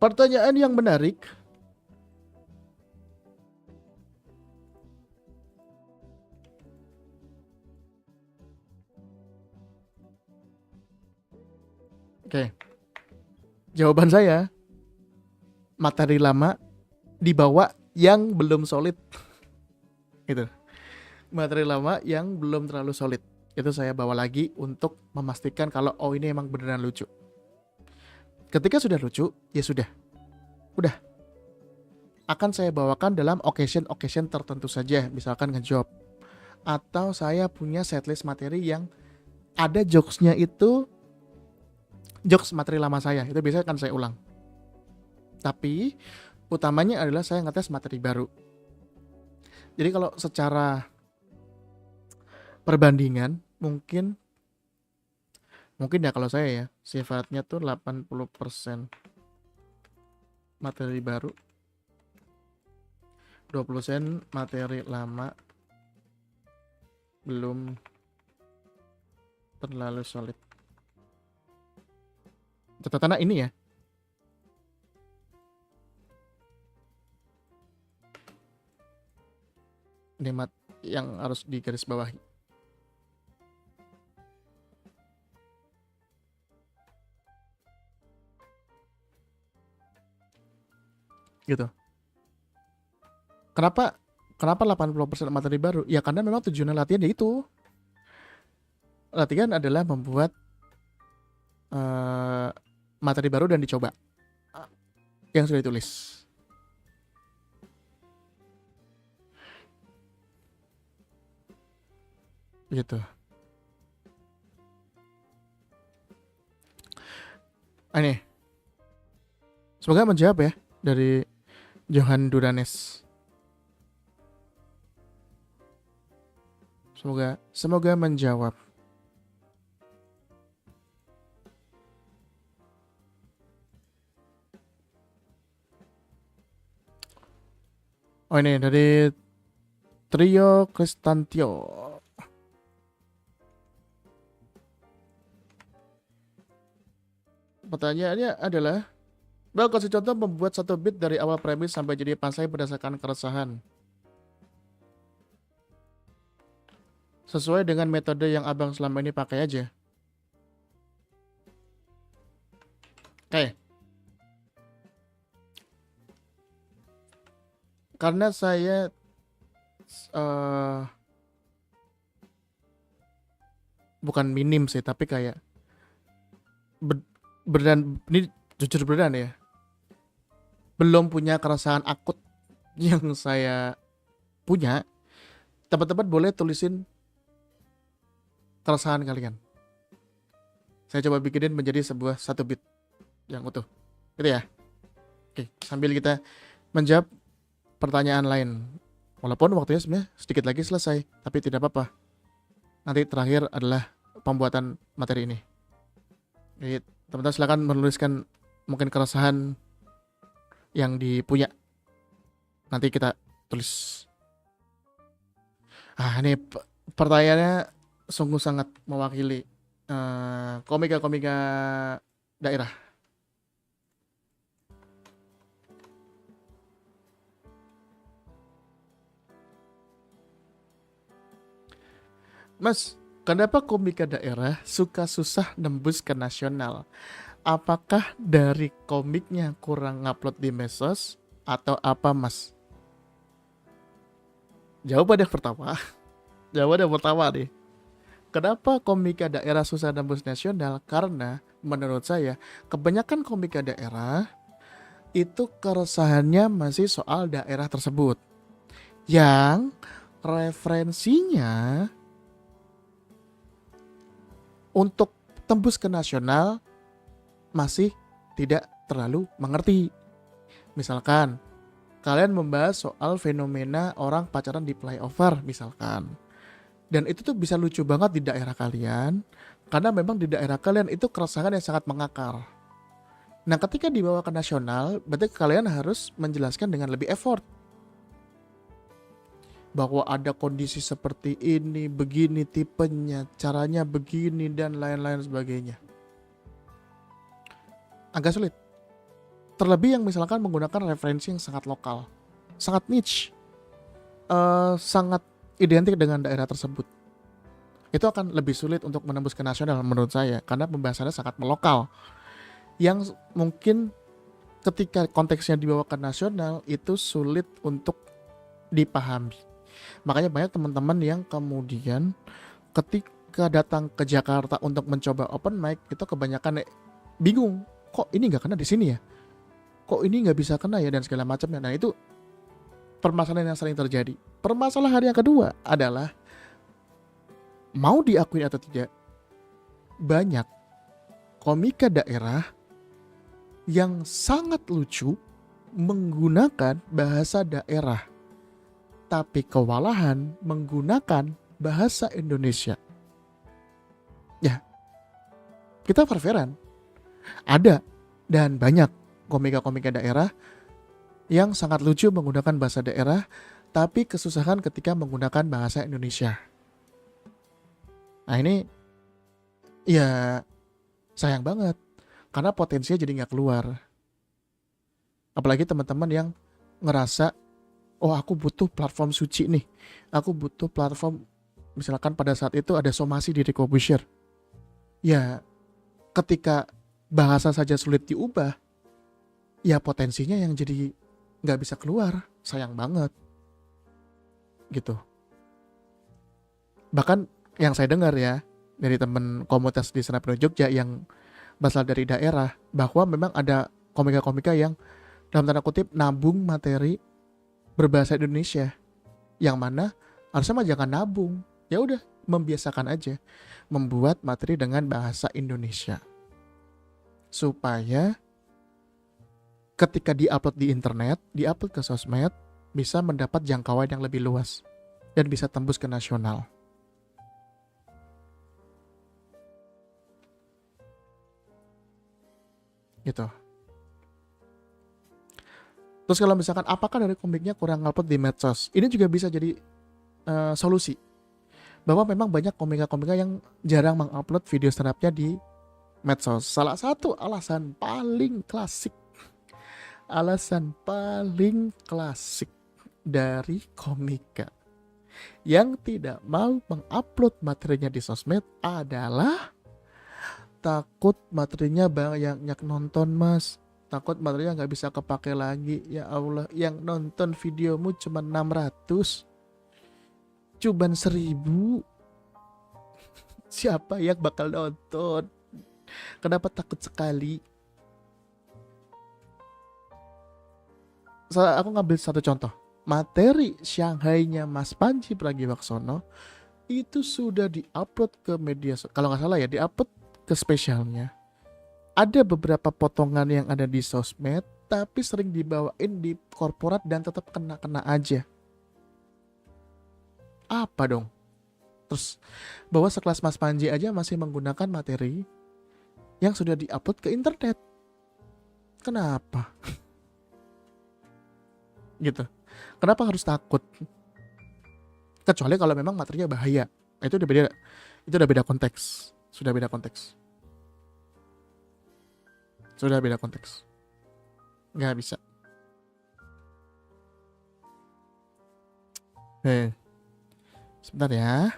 Speaker 1: pertanyaan yang menarik. Oke. Jawaban saya, materi lama dibawa yang belum solid. Gitu. Materi lama yang belum terlalu solid. Itu saya bawa lagi untuk memastikan kalau ini emang beneran lucu. Ketika sudah lucu, ya sudah. Udah. Akan saya bawakan dalam occasion tertentu saja, misalkan ngejob. Atau saya punya setlist materi yang ada jokesnya itu jokes materi lama saya, itu biasanya kan saya ulang. Tapi utamanya adalah saya ngetes materi baru. Jadi kalau secara perbandingan mungkin ya kalau saya ya sifatnya tuh 80% materi baru, 20% materi lama belum terlalu solid. Catatannya ini ya. Nikmat yang harus digaris bawahi. Gitu. Kenapa 80% materi baru? Ya karena memang tujuan latihan yaitu latihan adalah membuat materi baru dan dicoba yang sudah ditulis. Gitu. Ini semoga menjawab ya dari Johan Duranes. Semoga menjawab. Oh ini dari Trio Kristantio. Pertanyaannya adalah, Bang, kasih contoh membuat satu bit dari awal premis sampai jadi punchline berdasarkan keresahan. Sesuai dengan metode yang abang selama ini pakai aja. Oke. Karena saya bukan minim sih, tapi kayak ini jujur beneran ya, belum punya keresahan akut yang saya punya. Teman-teman boleh tulisin keresahan kalian. Saya coba bikinin menjadi sebuah satu bit yang utuh. Gitu ya. Oke, sambil kita menjawab pertanyaan lain. Walaupun waktunya sebenarnya sedikit lagi selesai, tapi tidak apa-apa. Nanti terakhir adalah pembuatan materi ini. Jadi, teman-teman silakan menuliskan mungkin keresahan yang dipunya. Nanti kita tulis. Ini pertanyaannya sungguh sangat mewakili komika-komika daerah. Mas, kenapa komika daerah suka susah nembus ke nasional? Apakah dari komiknya kurang ngupload di medsos atau apa, Mas? Jawaban yang pertama nih. Kenapa komika daerah susah nembus nasional? Karena menurut saya kebanyakan komika daerah itu keresahannya masih soal daerah tersebut, yang referensinya untuk tembus ke nasional masih tidak terlalu mengerti. Misalkan kalian membahas soal fenomena orang pacaran di flyover misalkan, dan itu tuh bisa lucu banget di daerah kalian, karena memang di daerah kalian itu keresahan yang sangat mengakar. Nah, ketika dibawa ke nasional, berarti kalian harus menjelaskan dengan lebih effort bahwa ada kondisi seperti ini, begini tipenya, caranya begini, dan lain-lain sebagainya. Agak sulit. Terlebih yang misalkan menggunakan referensi yang sangat lokal, sangat niche, sangat identik dengan daerah tersebut. Itu akan lebih sulit untuk menembus ke nasional menurut saya, karena pembahasannya sangat melokal. Yang mungkin ketika konteksnya dibawa ke nasional, itu sulit untuk dipahami. Makanya banyak teman-teman yang kemudian ketika datang ke Jakarta untuk mencoba open mic, itu kebanyakan bingung, kok ini nggak kena di sini ya, kok ini nggak bisa kena ya, dan segala macamnya. Nah, itu permasalahan yang sering terjadi. Permasalahan yang kedua adalah, mau diakui atau tidak, banyak komika daerah yang sangat lucu menggunakan bahasa daerah, tapi kewalahan menggunakan bahasa Indonesia. Ya, kita fair-fairan. Ada dan banyak komika-komika daerah yang sangat lucu menggunakan bahasa daerah, tapi kesusahan ketika menggunakan bahasa Indonesia. Nah, ini ya sayang banget. karena potensinya jadi nggak keluar. Apalagi teman-teman yang ngerasa, oh aku butuh platform suci nih, aku butuh platform, misalkan pada saat itu ada somasi di Publisher. Ya ketika bahasa saja sulit diubah, ya potensinya yang jadi nggak bisa keluar, sayang banget gitu. Bahkan yang saya dengar ya dari teman komunitas di Senapelo Jogja yang berasal dari daerah, bahwa memang ada komika-komika yang dalam tanda kutip nabung materi berbahasa Indonesia, yang mana harusnya mah jangan nabung, ya udah membiasakan aja membuat materi dengan bahasa Indonesia supaya ketika diupload di internet, diupload ke sosmed, bisa mendapat jangkauan yang lebih luas dan bisa tembus ke nasional. Gitu. Terus kalau misalkan apakah dari komiknya kurang upload di medsos, ini juga bisa jadi solusi. Bahwa memang banyak komika-komika yang jarang mengupload video stand-up-nya di medsos. Salah satu alasan paling klasik dari komika yang tidak mau mengupload materinya di sosmed adalah takut materinya banyak nonton, mas. Takut materinya nggak bisa kepake lagi. Ya Allah, yang nonton videomu cuma 600, cuman 1000. Siapa yang bakal nonton? Kenapa takut sekali? Aku ngambil satu contoh. Materi Shanghai-nya Mas Panji Pragiwaksono itu sudah diupload ke media, kalau nggak salah ya, diupload ke spesialnya. Ada beberapa potongan yang ada di sosmed, tapi sering dibawain di korporat dan tetap kena-kena aja. Apa dong? Terus bahwa sekelas Mas Panji aja masih menggunakan materi yang sudah diupload ke internet. Kenapa? Gitu. Kenapa harus takut? Kecuali kalau memang materinya bahaya. Itu udah beda konteks. Sudah beda konteks. Nggak bisa. Sebentar ya.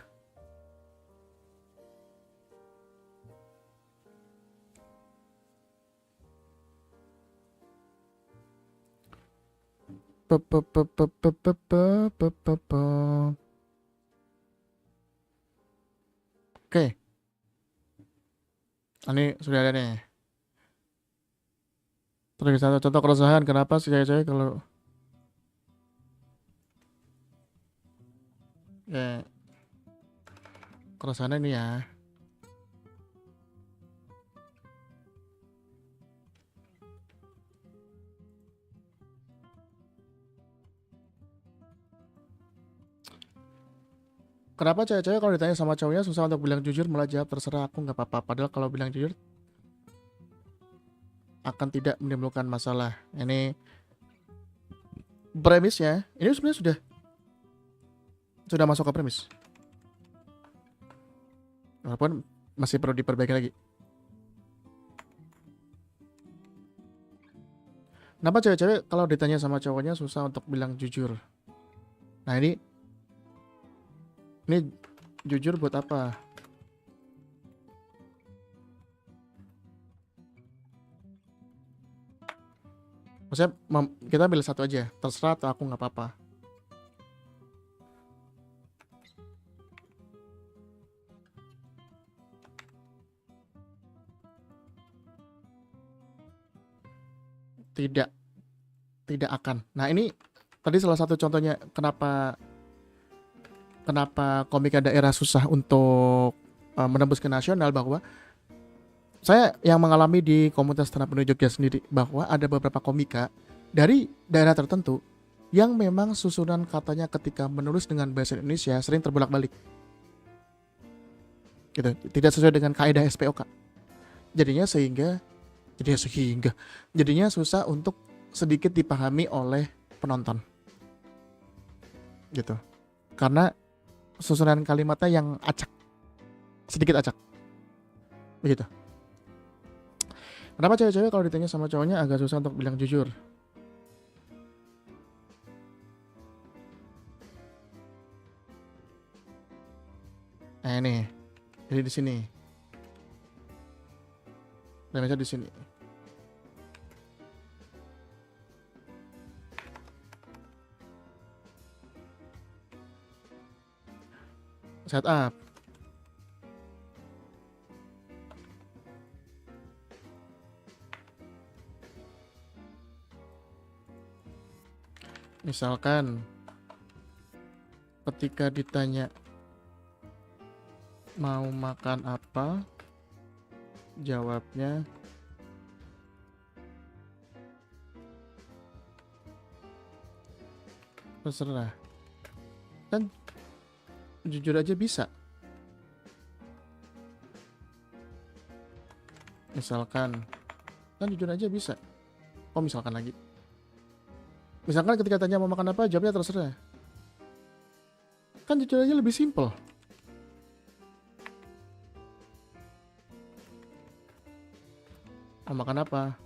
Speaker 1: Oke. Ini sudah ada nih. Terus satu contoh keresahan kenapa sih cewek-cewek kalau keresahan ini ya. Kenapa cewek-cewek kalau ditanya sama cowoknya susah untuk bilang jujur, malah jawab terserah aku, nggak apa-apa. Padahal kalau bilang jujur akan tidak menimbulkan masalah. Ini premisnya, ini sebenarnya sudah masuk ke premis. Walaupun masih perlu diperbaiki lagi. Kenapa cewek-cewek kalau ditanya sama cowoknya susah untuk bilang jujur? Nah ini jujur buat apa? Maksudnya kita pilih satu aja, terserah atau aku nggak apa-apa. Tidak akan. Nah ini tadi salah satu contohnya kenapa komika daerah susah untuk menembus ke nasional, bahwa saya yang mengalami di komunitas stand up Jogja sendiri, bahwa ada beberapa komika dari daerah tertentu yang memang susunan katanya ketika menulis dengan bahasa Indonesia sering terbolak-balik. Gitu, tidak sesuai dengan kaidah SPOK. Jadinya susah untuk sedikit dipahami oleh penonton. Gitu. Karena susunan kalimatnya yang acak. Sedikit acak. Begitu. Kenapa cewek-cewek kalau ditanya sama cowoknya agak susah untuk bilang jujur? Ini. Jadi di sini. Dan di sini. Setup. Misalkan ketika ditanya mau makan apa, jawabnya terserah. Kan jujur aja bisa. Misalkan, kan jujur aja bisa. Oh, misalkan lagi. Misalkan ketika tanya mau makan apa, jawabnya terserah. Kan jujur aja lebih simpel. Mau makan apa?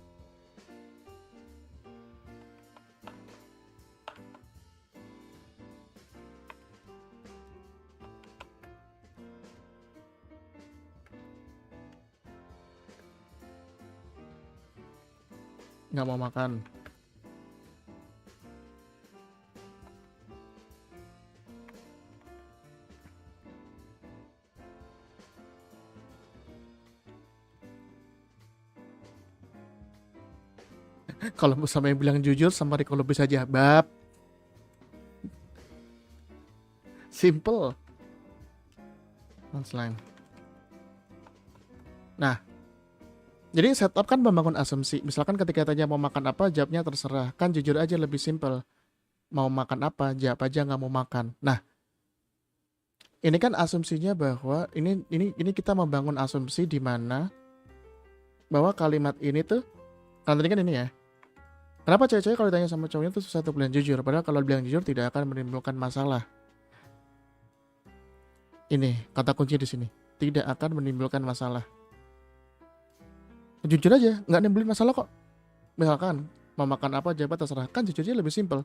Speaker 1: Nggak mau makan. Kalau sama yang bilang jujur sama kalau bisa aja bab. Simple. Punchline. Nah, jadi setup kan membangun asumsi. Misalkan ketika tanya mau makan apa, jawabnya terserah. Kan jujur aja lebih simple. Mau makan apa, jawab aja nggak mau makan. Nah, ini kan asumsinya bahwa ini kita membangun asumsi di mana bahwa kalimat ini tuh, kan tadi kan ini ya. Kenapa cewek-cewek kalau ditanya sama cowoknya tuh susah untuk bilang jujur? Padahal kalau bilang jujur tidak akan menimbulkan masalah. Ini kata kunci di sini. Tidak akan menimbulkan masalah. Jujur aja, nggak nimbulin masalah kok. Misalkan mau makan apa, jawab terserah. Kan jujurnya lebih simpel.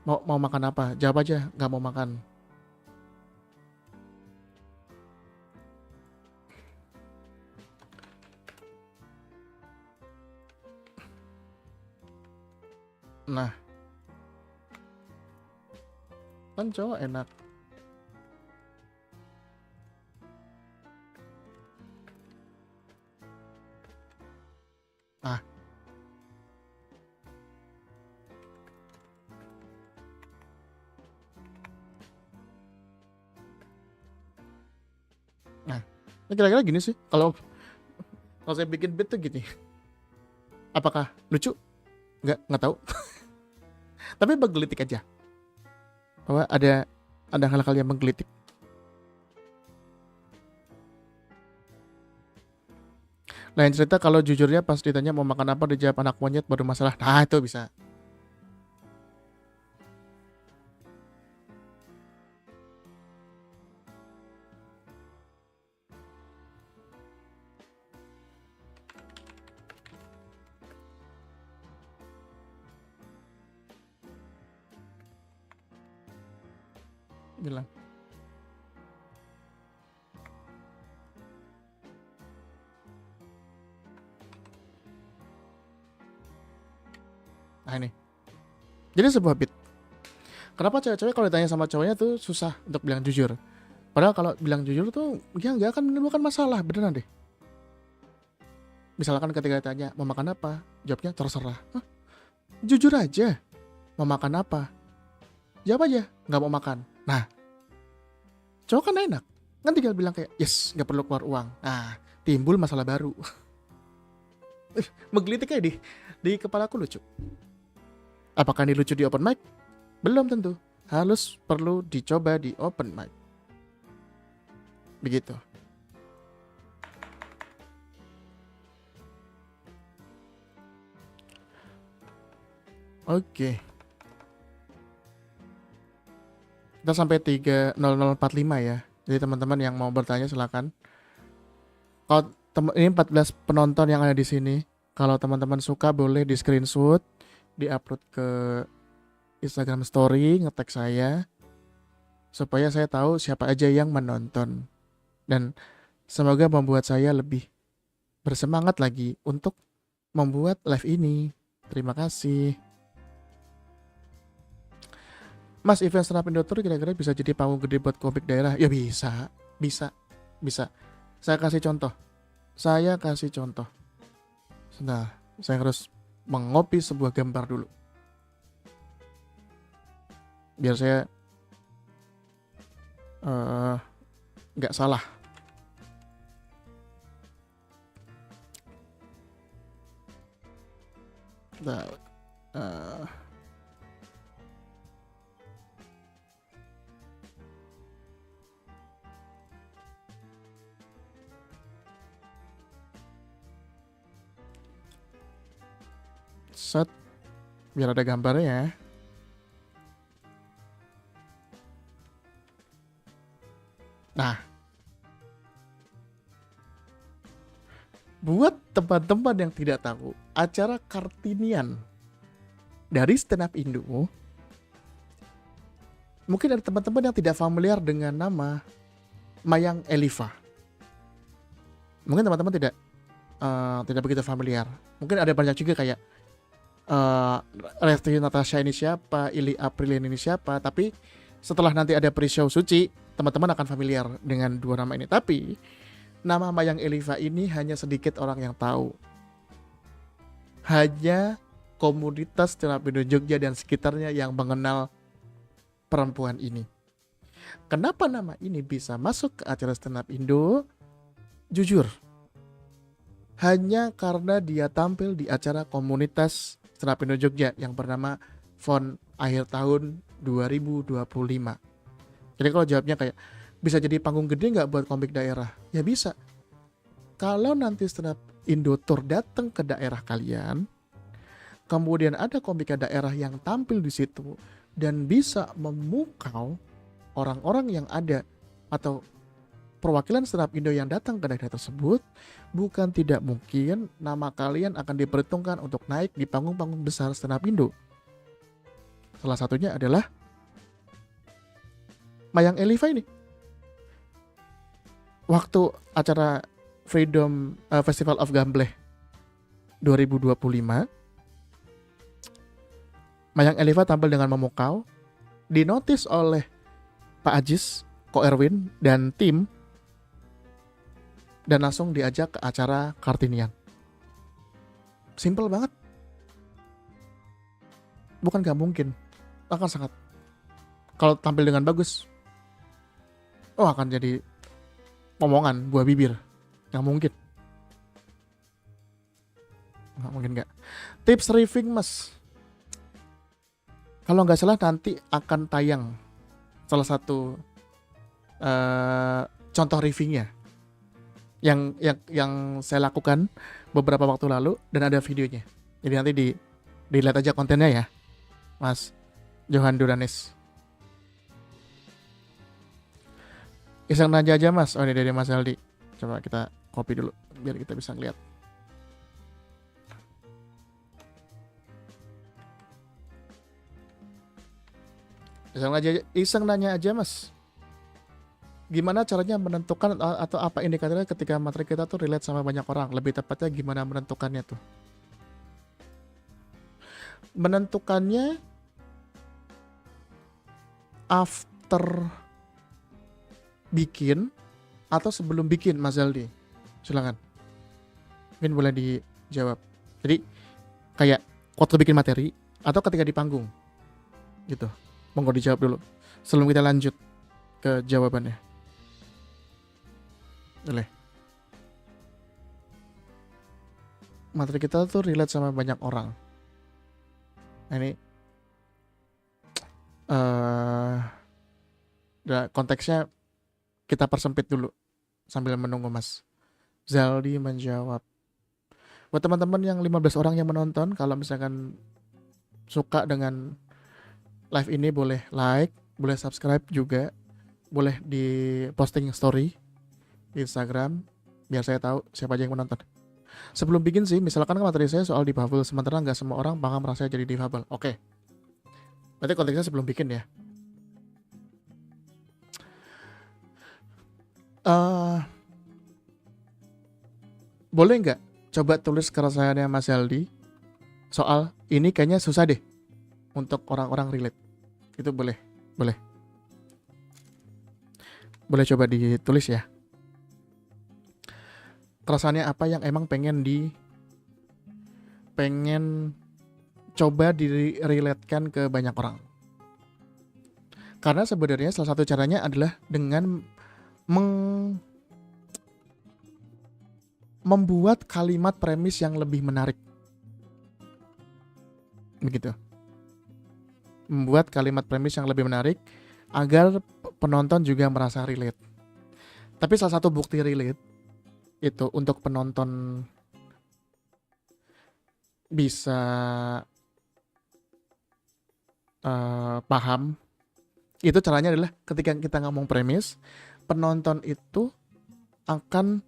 Speaker 1: Mau makan apa, jawab aja nggak mau makan. Nah, kan cowok enak. Ah, nah, ini kira-kira gini sih. Kalau saya bikin beat tuh gini. Apakah lucu? Nggak tahu. Tapi menggelitik aja. Bahwa ada hal-hal yang menggelitik. Lain cerita kalau jujurnya pas ditanya mau makan apa dijawab anak monyet baru masalah. Nah, itu bisa. Bilang. Nah, ini. Jadi sebuah beat. Kenapa cewek-cewek kalau ditanya sama cowoknya tuh susah untuk bilang jujur? Padahal kalau bilang jujur tuh ya nggak akan menimbulkan masalah, beneran deh. Misalkan ketika ditanya mau makan apa, jawabnya terserah. Hah? Jujur aja, mau makan apa? Jawab aja, nggak mau makan. Nah, cowok kan enak, kan tinggal bilang kayak yes, nggak perlu keluar uang. Nah, timbul masalah baru. Menggelitik kayak di kepalaku lucu. Apakah ini lucu di open mic? Belum tentu. Harus perlu dicoba di open mic. Begitu. Oke. Kita sampai 3:00:45 ya. Jadi teman-teman yang mau bertanya silakan. Kalau Ini 14 penonton yang ada di sini. Kalau teman-teman suka boleh di screenshot, di-upload ke Instagram story, nge-tag saya supaya saya tahu siapa aja yang menonton. Dan semoga membuat saya lebih bersemangat lagi untuk membuat live ini. Terima kasih. Mas, event stand up Indo Tour kira-kira bisa jadi panggung gede buat komik daerah? Ya bisa. Saya kasih contoh. Nah, saya harus mengopi sebuah gambar dulu. Biar saya nggak salah. Nah, set, biar ada gambarnya ya. Nah, buat teman-teman yang tidak tahu, acara Kartinian dari Stand Up Indo, mungkin ada teman-teman yang tidak familiar dengan nama Mayang Eliva. Mungkin teman-teman tidak begitu familiar. Mungkin ada banyak juga kayak Resti Natasha ini siapa, Ili Aprilian ini siapa. Tapi setelah nanti ada pre-show Suci, teman-teman akan familiar dengan dua nama ini. Tapi nama Mayang Eliva ini hanya sedikit orang yang tahu. Hanya komunitas stand up Indo Jogja dan sekitarnya yang mengenal perempuan ini. Kenapa nama ini bisa masuk ke acara stand up Indo? Jujur, hanya karena dia tampil di acara komunitas stand up Indo Jogja yang bernama FON akhir tahun 2025. Jadi kalau jawabnya kayak, bisa jadi panggung gede nggak buat komik daerah? Ya bisa. Kalau nanti stand up Indo Tour datang ke daerah kalian, kemudian ada komika daerah yang tampil di situ dan bisa memukau orang-orang yang ada atau perwakilan stand up Indo yang datang ke daerah tersebut, bukan tidak mungkin nama kalian akan diperhitungkan untuk naik di panggung-panggung besar stand up Indo. Salah satunya adalah Mayang Eliva ini. Waktu acara Freedom Festival of Gambleh 2025, Mayang Eliva tampil dengan memukau, dinotis oleh Pak Ajis, Ko Erwin, dan tim, dan langsung diajak ke acara Kartinian. Simple banget. Bukan gak mungkin, akan sangat. Kalau tampil dengan bagus, akan jadi omongan buah bibir. Gak mungkin. Gak mungkin gak. Tips riffing mas. Kalau gak salah nanti akan tayang salah satu contoh riffingnya yang saya lakukan beberapa waktu lalu dan ada videonya. Jadi nanti dilihat aja kontennya ya, Mas Johan Duranis. Iseng nanya aja mas. Oh ini dari Mas Aldi. Coba kita copy dulu biar kita bisa ngeliat. Iseng nanya aja mas. Gimana caranya menentukan atau apa indikatornya ketika materi kita tuh relate sama banyak orang? Lebih tepatnya gimana menentukannya tuh? Menentukannya after bikin atau sebelum bikin, Mas Aldi? Silakan. Mungkin boleh dijawab. Jadi kayak waktu bikin materi atau ketika di panggung gitu. Monggo dijawab dulu sebelum kita lanjut ke jawabannya. Boleh. Materi kita tuh relate sama banyak orang. Nah, ini konteksnya kita persempit dulu sambil menunggu Mas Zaldi menjawab. Buat teman-teman yang 15 orang yang menonton, kalau misalkan suka dengan live ini boleh like, boleh subscribe juga, boleh di posting story di Instagram, biar saya tahu siapa aja yang menonton. Sebelum bikin sih, misalkan materi saya soal difabel, sementara nggak semua orang paham rasanya jadi difabel. Oke, berarti konteksnya sebelum bikin ya. Boleh nggak coba tulis keresahannya Mas Aldi soal ini kayaknya susah deh untuk orang-orang relate. Itu boleh coba ditulis ya. Keresahannya apa yang emang pengen coba direlatekan ke banyak orang. Karena sebenarnya salah satu caranya adalah dengan membuat kalimat premis yang lebih menarik. Begitu. Membuat kalimat premis yang lebih menarik agar penonton juga merasa relate. Tapi salah satu bukti relate itu untuk penonton bisa paham, itu caranya adalah ketika kita ngomong premis, penonton itu akan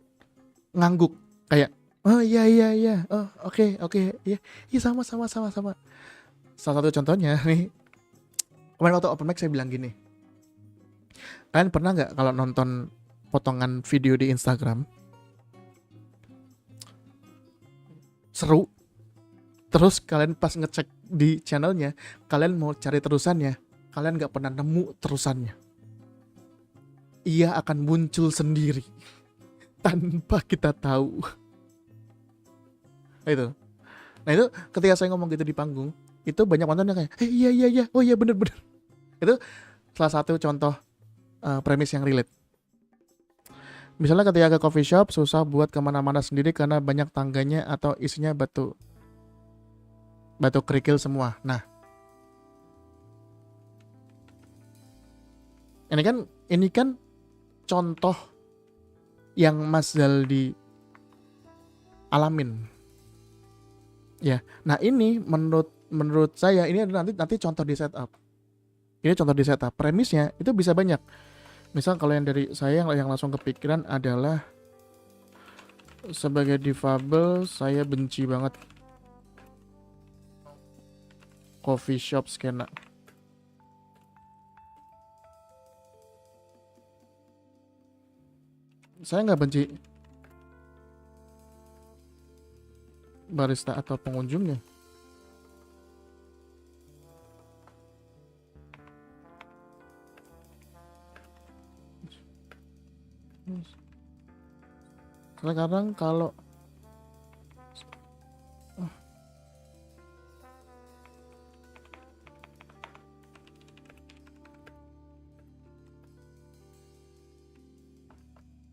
Speaker 1: ngangguk kayak oh iya oh oke iya sama. Salah satu contohnya nih, kemarin waktu open mic saya bilang gini, kalian pernah nggak kalau nonton potongan video di Instagram seru, terus kalian pas ngecek di channelnya, kalian mau cari terusannya, kalian nggak pernah nemu terusannya. Ia akan muncul sendiri tanpa kita tahu. Nah itu ketika saya ngomong gitu di panggung, itu banyak penonton yang kayak iya oh iya bener. Itu salah satu contoh premis yang relate. Misalnya ketika ke coffee shop, susah buat kemana-mana sendiri karena banyak tangganya atau isinya batu kerikil semua. Nah, ini kan contoh yang Mas Zaldi alamin. Ya, nah ini menurut saya ini adalah nanti contoh di setup. Ini contoh di setup. Premisnya itu bisa banyak. Misal kalau yang dari saya yang langsung kepikiran adalah sebagai difabel saya benci banget coffee shop skena. Saya nggak benci barista atau pengunjungnya. Sekarang kalau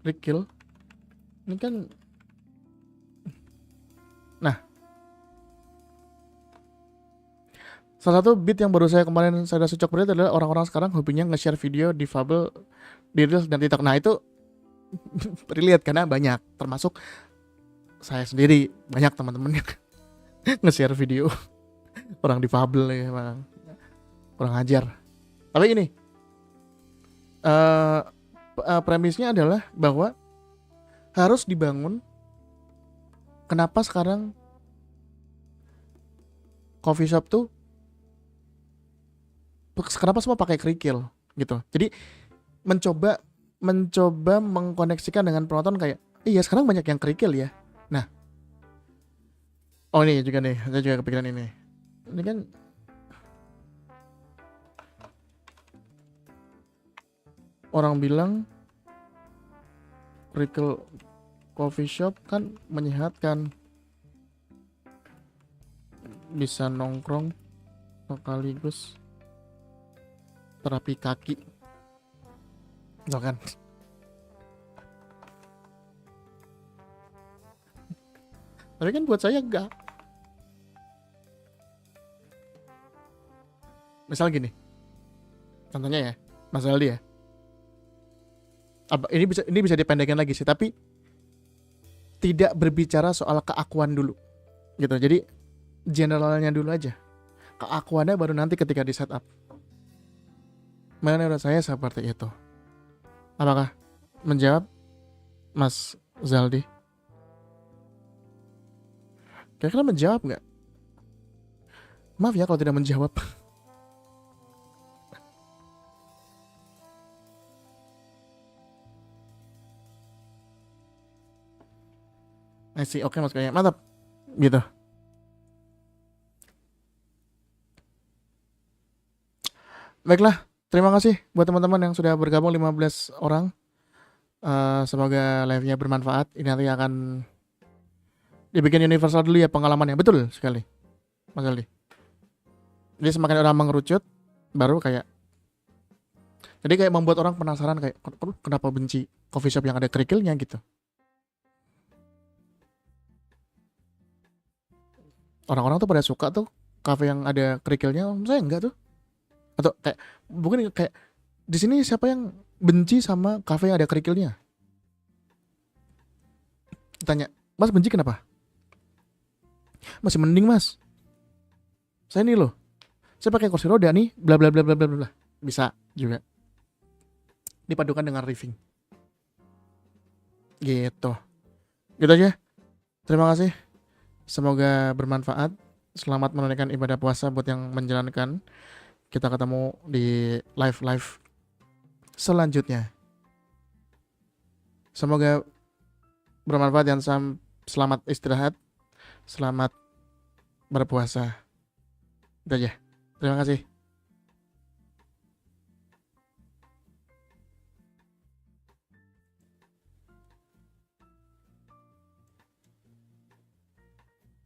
Speaker 1: Rikil ini kan, nah salah satu beat yang baru saya kemarin saya cocok berita adalah orang-orang sekarang hobinya nge-share video difabel di Reels dan TikTok. Nah itu relate karena banyak, termasuk saya sendiri, banyak teman-teman yang nge-share video orang difabel ya, emang kurang ajar. Tapi ini premisnya adalah bahwa harus dibangun kenapa sekarang coffee shop tuh kenapa semua pakai kerikil gitu. Jadi mencoba mengkoneksikan dengan penonton kayak iya sekarang banyak yang kerikil ya. Nah, oh ini juga nih, saya juga kepikiran ini. Ini kan orang bilang kerikil coffee shop kan menyehatkan, bisa nongkrong sekaligus terapi kaki. Tuh kan. Tapi kan buat saya enggak. Misal gini, contohnya ya, Mas Aldi ya. Ini bisa dipendekkan lagi sih, tapi tidak berbicara soal keakuan dulu, gitu. Jadi generalnya dulu aja. Keakuannya baru nanti ketika di setup. Menurut saya seperti itu. Apakah menjawab, Mas Zaldi. Kira-kira menjawab nggak? Maaf ya kalau tidak menjawab. Sih, oke mas kayaknya mantap gitu. Baiklah, terima kasih buat teman-teman yang sudah bergabung 15 orang. Semoga live-nya bermanfaat. Ini nanti akan dibikin universal dulu ya pengalamannya. Betul sekali, Mas Aldi. Jadi semakin orang mengerucut, baru kayak jadi kayak membuat orang penasaran kayak kenapa benci coffee shop yang ada kerikilnya gitu. Orang-orang tuh pada suka tuh kafe yang ada kerikilnya, saya enggak tuh. Atau kayak mungkin kayak di sini siapa yang benci sama kafe yang ada kerikilnya? Tanya, Mas benci kenapa? Masih mending mas. Saya nih loh, saya pakai kursi roda nih, bla bla bla bla bla bla. Bisa juga dipadukan dengan riffing. Gitu. Gitu aja. Terima kasih. Semoga bermanfaat. Selamat menunaikan ibadah puasa buat yang menjalankan. Kita ketemu di live selanjutnya. Semoga bermanfaat dan selamat istirahat. Selamat berpuasa. Itu aja. Terima kasih.